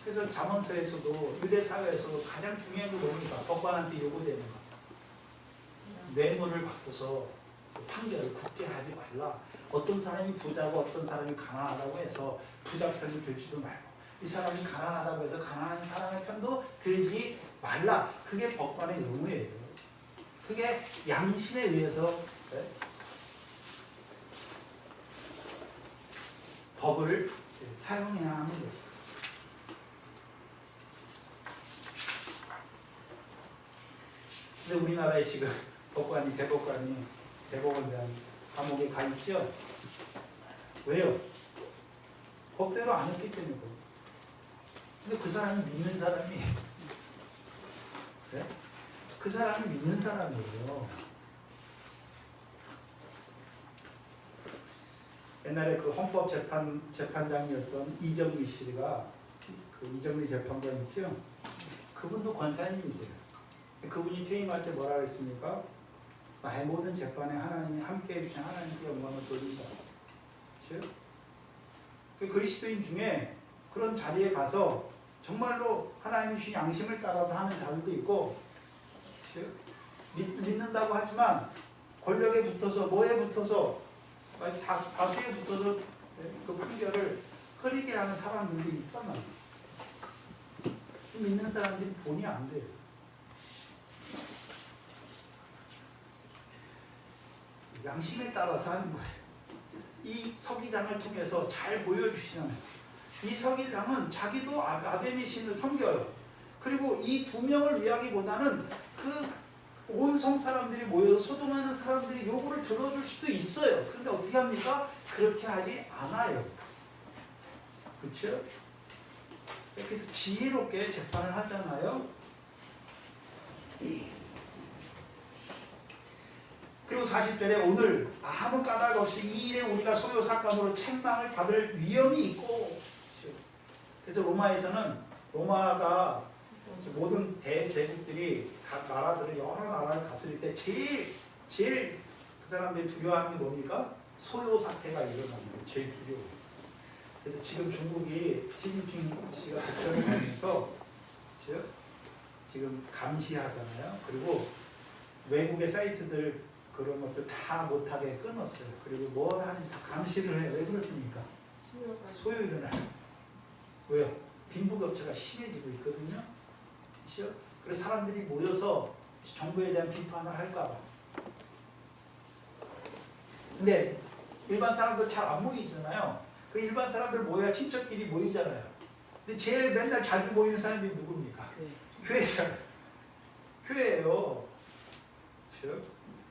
그래서 잠언서에서도 유대 사회에서도 가장 중요한 게 뭡니까? 법관한테 요구되는 거. 뇌물을 받고서 판결을 굳게 하지 말라. 어떤 사람이 부자고 어떤 사람이 가난하다고 해서 부자 편을 들지도 말고 이 사람이 가난하다고 해서 가난한 사람의 편도 들지 말라. 그게 법관의 의무예요. 그게 양심에 의해서 법을 사용해야 하는 것이죠. 근데 우리나라에 지금 법관이 대법원장 감옥에 가 있죠. 왜요? 법대로 안 했기 때문에. 근데 그 사람이 믿는 사람이 그래? 그 사람이 믿는 사람이에요. 옛날에 그 헌법재판장이었던 이정미 씨가 그 이정미 재판관 있죠? 그분도 권사님이세요. 그분이 퇴임할 때 뭐라고 했습니까? 나의 모든 재판에 하나님이 함께해 주신 하나님께 영광을 돌린다. 그렇죠? 그 그리스도인 중에 그런 자리에 가서 정말로 하나님이 주신 양심을 따라서 하는 자들도 있고, 그렇죠? 믿는다고 하지만 권력에 붙어서 뭐에 붙어서 다수에 붙어서 그 판결을 흐리게 하는 사람들이 있단 말이에요. 믿는 사람들이 본이 안 돼요. 양심에 따라서 하는 거예요. 이 서기장을 통해서 잘 보여주시는, 이 서기장은 자기도 아담의 신을 섬겨요. 그리고 이 두 명을 위하기보다는 그 온 성 사람들이 모여서 소동하는 사람들이 요구를 들어줄 수도 있어요. 그런데 어떻게 합니까? 그렇게 하지 않아요. 그렇죠? 그래서 지혜롭게 재판을 하잖아요. 그리고 40절에 오늘 아무 까닭 없이 이 일에 우리가 소요 삭감으로 책망을 받을 위험이 있고, 그래서 로마에서는 로마가 모든 대제국들이 각 나라들을 여러 나라를 다스릴 때 제일 그 사람들이 두려워하는 게 뭡니까? 소요 사태가 일어나는 게 제일 두려워요. 그래서 지금 중국이 시진핑 씨가 독점을 하면서 지금 감시하잖아요. 그리고 외국의 사이트들 그런 것들 다 못하게 끊었어요. 그리고 뭘 하는지 다 감시를 해요. 왜 그렇습니까? 소요 일어나요. 왜요? 빈부격차가 심해지고 있거든요. 그렇죠? 그래서 사람들이 모여서 정부에 대한 비판을 할까 봐. 근데 일반 사람들 잘 안 모이잖아요. 그 일반 사람들 모여야 친척끼리 모이잖아요. 근데 제일 맨날 자주 모이는 사람들이 누굽니까? 교회잖아요. 교회예요. 그렇죠?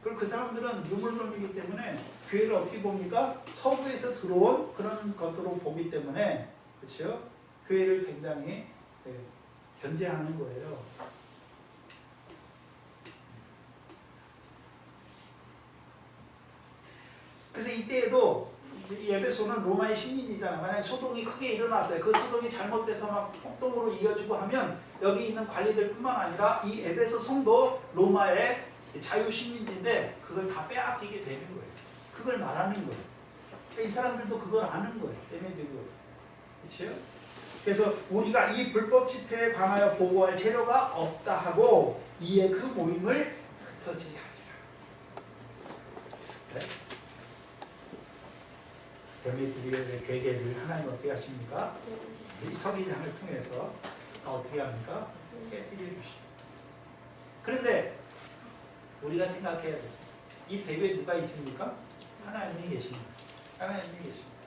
그리고 그 사람들은 유물론이기 때문에 교회를 어떻게 봅니까? 서구에서 들어온 그런 것으로 보기 때문에, 그렇죠? 교회를 굉장히 견제하는 거예요. 그래서 이때에도 이 에베소는 로마의 식민지잖아요. 만약에 소동이 크게 일어났어요. 그 소동이 잘못돼서 막 폭동으로 이어지고 하면 여기 있는 관리들뿐만 아니라 이 에베소 성도 로마의 자유식민지인데 그걸 다 빼앗기게 되는 거예요. 그걸 말하는 거예요. 그러니까 이 사람들도 그걸 아는 거예요. 얘네들도. 그렇죠? 그래서 우리가 이 불법 집회에 관하여 보고할 재료가 없다 하고 이에 그 모임을 흩어지게 하리라. 네? 데메트리의 괴계를 하나님 어떻게 하십니까? 이 서기장을 통해서 어떻게 합니까? 깨뜨려 주십니다. 그런데 우리가 생각해야 돼. 이 배후에 누가 있습니까? 하나님이 계십니다. 하나님이 계십니다.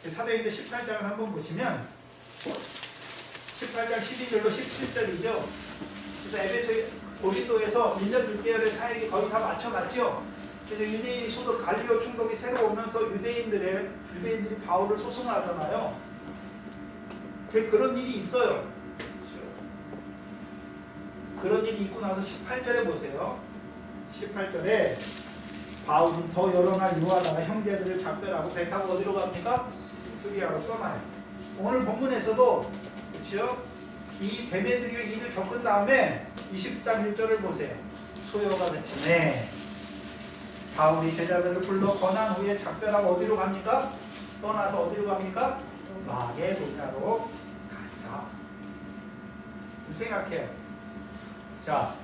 사도행전 18장을 한번 보시면 18장 12절로 17절이죠. 그래서 에베소 고린도에서 1년 6개월의 사역이 거의 다 마쳐갔죠. 그래서 유대인이 소도 갈리오 총독이 새로 오면서 유대인들이 바울을 소송하잖아요. 그런 일이 있어요. 그런 일이 있고 나서 18절에 보세요. 18절에 바울은 더 여러 날 유하다가 형제들을 작별하고 배 타고 어디로 갑니까? 수리아로 떠나요. 오늘 본문에서도 그렇죠? 이 데메드리오 일을 겪은 다음에 20장 1절을 보세요. 소요가 그치네. 바울이 제자들을 불러 권한 후에 작별하고 어디로 갑니까? 떠나서 어디로 갑니까? 마게도냐로 가니라. 생각해요. 자,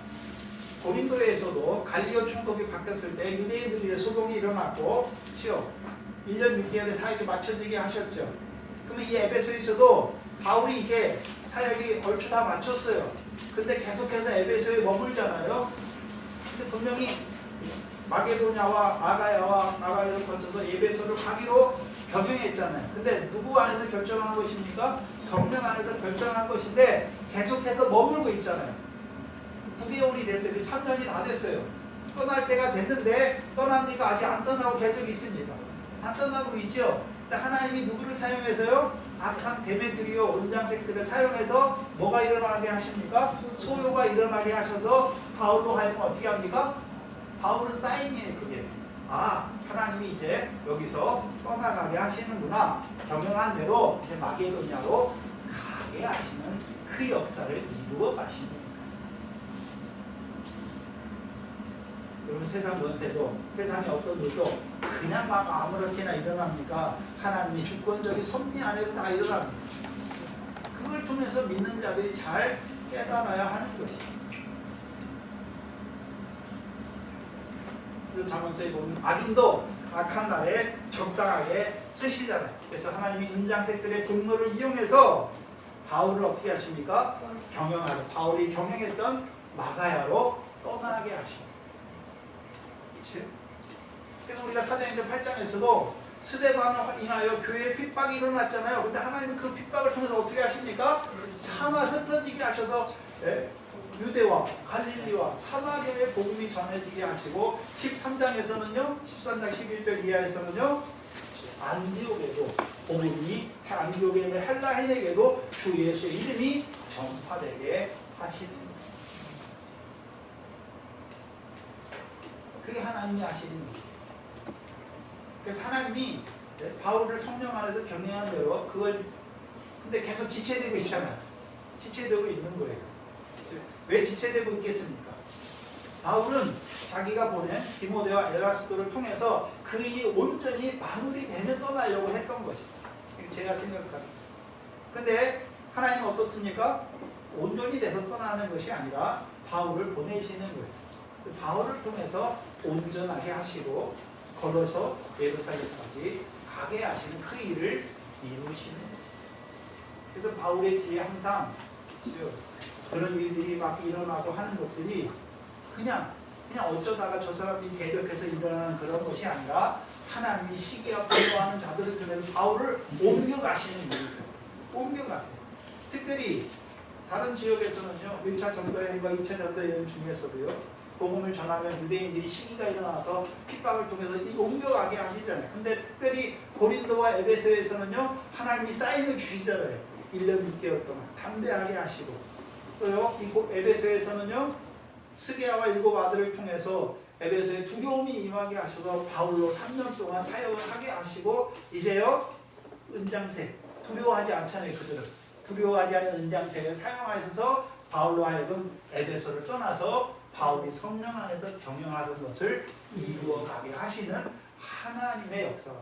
고린도에서도 갈리오 총독이 바뀌었을 때 유대인들의 소동이 일어났고, 그렇죠? 1년 6개월의 사역이 맞춰지게 하셨죠. 그러면 이 에베소에서도 바울이 이게 사역이 얼추 다 마쳤어요. 근데 계속해서 에베소에 머물잖아요. 근데 분명히 마게도냐와 아가야를 거쳐서 에베소를 가기로 변경했잖아요. 근데 누구 안에서 결정한 것입니까? 성령 안에서 결정한 것인데 계속해서 머물고 있잖아요. 9개월이 됐어요. 3년이 다 됐어요. 떠날 때가 됐는데 떠납니까? 아직 안 떠나고 계속 있습니다. 안 떠나고 있죠. 근데 하나님이 누구를 사용해서요? 악한 데메드리오 은장색들을 사용해서 뭐가 일어나게 하십니까? 소요가 일어나게 하셔서 바울로 하여금 어떻게 합니까? 바울은 사인이에요. 그게 하나님이 이제 여기서 떠나가게 하시는구나. 경영한 대로 이제 마게도냐로 가게 하시는 그 역사를 이루어 가시는 거예요. 여러분 세상 권세도 세상의 어떤 일도 그냥 막 아무렇게나 일어납니까? 하나님이 주권적인 섭리 안에서 다 일어납니다. 그걸 통해서 믿는 자들이 잘 깨달아야 하는 것이죠. 그래서 잠언서에 보면 악인도 악한 날에 적당하게 쓰시잖아요. 그래서 하나님이 은장색들의 분노를 이용해서 바울을 어떻게 하십니까? 경영하러 바울이 경영했던 마가야로 떠나게 하십니다. 그렇지? 그래서 우리가 사도행전 8장에서도 스데반을 인하여 교회에 핍박이 일어났잖아요. 근데 하나님은 그 핍박을 통해서 어떻게 하십니까? 사마 흩어지게 하셔서 유대와 갈릴리와 사마리아의 복음이 전해지게 하시고 13장에서는요 13장 11절 이하에서는요 안디옥에도 복음이 안디옥에 있는 헬라인에게도 주 예수의 이름이 전파되게 하시는 거예요. 그게 하나님이 하시는 거예요. 그래서 하나님이 바울을 성령 안에서 경영한 대로 그걸 근데 계속 지체되고 있잖아요. 지체되고 있는 거예요. 왜 지체되고 있겠습니까? 바울은 자기가 보낸 디모데와 에라스도를 통해서 그 일이 온전히 마무리되면 떠나려고 했던 것이다. 제가 생각합니다. 근데 하나님은 어떻습니까? 온전히 돼서 떠나는 것이 아니라 바울을 보내시는 거예요. 바울을 통해서 온전하게 하시고 걸어서 예루살렘까지 가게 하시는 그 일을 이루시는 거예요. 그래서 바울의 뒤에 항상 그런 일들이 막 일어나고 하는 것들이 그냥 어쩌다가 저 사람이 대적해서 일어나는 그런 것이 아니라 하나님이 시기와 분노하는 자들을 통해서 바울을 옮겨가시는 일이죠. 옮겨가세요. 특별히 다른 지역에서는요 1차 전도여행과 2차 전도여행 중에서도요 복음을 전하면 유대인들이 시기가 일어나서 핍박을 통해서 옮겨가게 하시잖아요. 근데 특별히 고린도와 에베소에서는요 하나님이 사인을 주시잖아요. 1년 6개월 동안 담대하게 하시고 또요 이 에베소에서는요 스게아와 7 아들을 통해서 에베소에 두려움이 임하게 하셔서 바울로 3년 동안 사역을 하게 하시고 이제요 은장색 두려워하지 않잖아요. 그들은 두려워하지 않는 은장색을 사용하셔서 바울로 하여금 에베소를 떠나서 바울이 성령 안에서 경영하는 것을 이루어가게 하시는 하나님의 역사가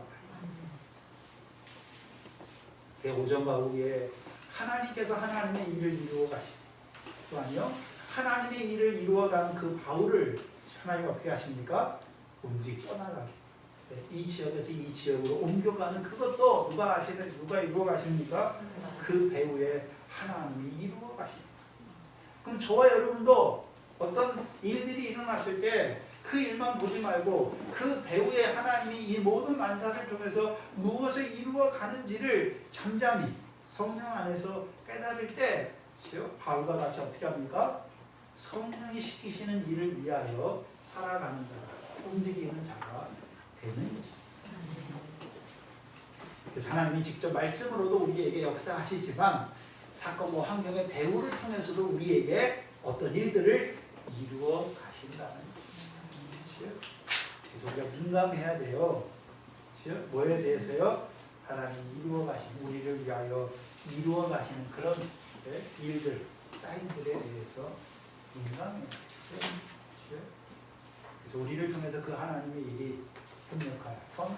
오전과 오후에 하나님께서 하나님의 일을 이루어 가시고 또 아니요 하나님의 일을 이루어가는 그 바울을 하나님이 어떻게 하십니까? 떠나가게 이 지역에서 이 지역으로 옮겨가는 그것도 누가 이루어 가십니까? 그 배후에 하나님이 이루어 가십니다. 그럼 저와 여러분도 어떤 일들이 일어났을 때 그 일만 보지 말고 그 배후에 하나님이 이 모든 만사를 통해서 무엇을 이루어 가는지를 잠잠히 성령 안에서 깨달을 때 바울과 같이 어떻게 합니까? 성령이 시키시는 일을 위하여 살아가는 자가 움직이는 자가 되는 것입니다. 그래서 하나님이 직접 말씀으로도 우리에게 역사하시지만 사건과 환경의 배후를 통해서도 우리에게 어떤 일들을 이루어 가신다는 것이죠. 그래서 우리가 민감해야 돼요. 뭐에 대해서요? 하나님이 이루어 가시는 우리를 위하여 이루어 가시는 그런 일들, 사인들에 대해서 민감해야 돼요. 그래서 우리를 통해서 그 하나님의 일이 협력하여 선을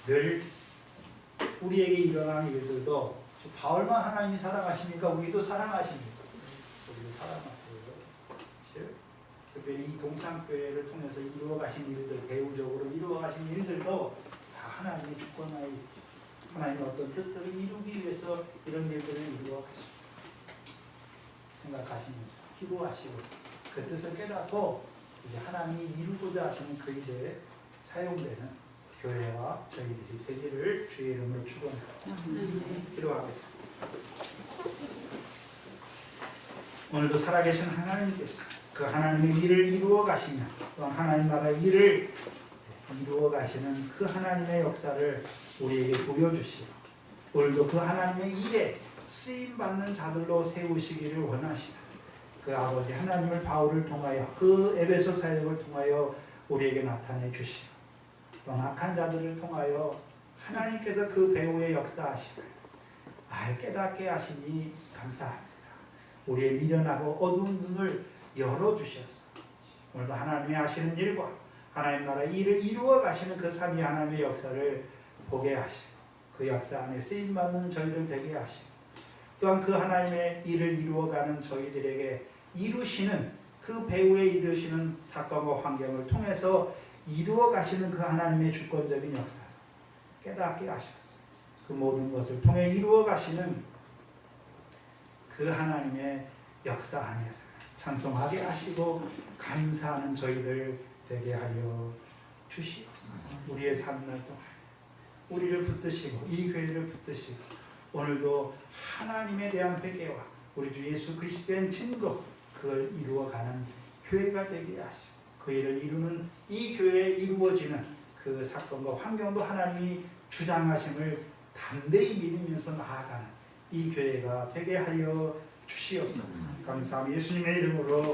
늘 우리에게 일어나는 일들도 바울만 하나님이 사랑하십니까? 우리도 사랑하십니까? 우리도 사랑하세요. 특별히 이 동창교회를 통해서 이루어 가신 일들, 배우적으로 이루어 가신 일들도 다 하나님의 주권하에 하나님의 어떤 뜻들을 이루기 위해서 이런 일들을 이루어 가시고 생각하시면서 기도하시고 그 뜻을 깨닫고 이제 하나님이 이루고자 하시는 그 일에 사용되는 교회와 저희들이 되기를 주의 이름으로 축원합니다. 기도하겠습니다.
오늘도 살아계신 하나님께서 그 하나님의 일을 이루어 가시며 또한 하나님 나라의 일을 이루어 가시는 그 하나님의 역사를 우리에게 보여주시고 오늘도 그 하나님의 일에 쓰임받는 자들로 세우시기를 원하시며 그 아버지 하나님을 바울을 통하여 그 에베소 사역을 통하여 우리에게 나타내 주시고 또한 악한 자들을 통하여 하나님께서 그 배후의 역사하심을 깨닫게 하시니 감사합니다. 우리의 미련하고 어두운 눈을 열어주셔서 오늘도 하나님의 하시는 일과 하나님 나라의 일을 이루어 가시는 그 삼위 하나님의 역사를 보게 하시고 그 역사 안에 쓰임받는 저희들 되게 하시고 또한 그 하나님의 일을 이루어가는 저희들에게 이루시는 그 배후에 이루시는 사건과 환경을 통해서 이루어 가시는 그 하나님의 주권적인 역사를 깨닫게 하셔서 그 모든 것을 통해 이루어 가시는 그 하나님의 역사 안에서 찬송하게 하시고 감사하는 저희들 되게 하여 주시옵소서. 우리의 삶날 동안 우리를 붙드시고 이 교회를 붙드시고 오늘도 하나님에 대한 회개와 우리 주 예수 그리스도의 증거 그걸 이루어가는 교회가 되게 하시고 그 일을 이루는 이 교회에 이루어지는 그 사건과 환경도 하나님이 주장하심을 담대히 믿으면서 나아가는 이 교회가 되게 하여 주시옵소서. 감사합니다. 예수님의 이름으로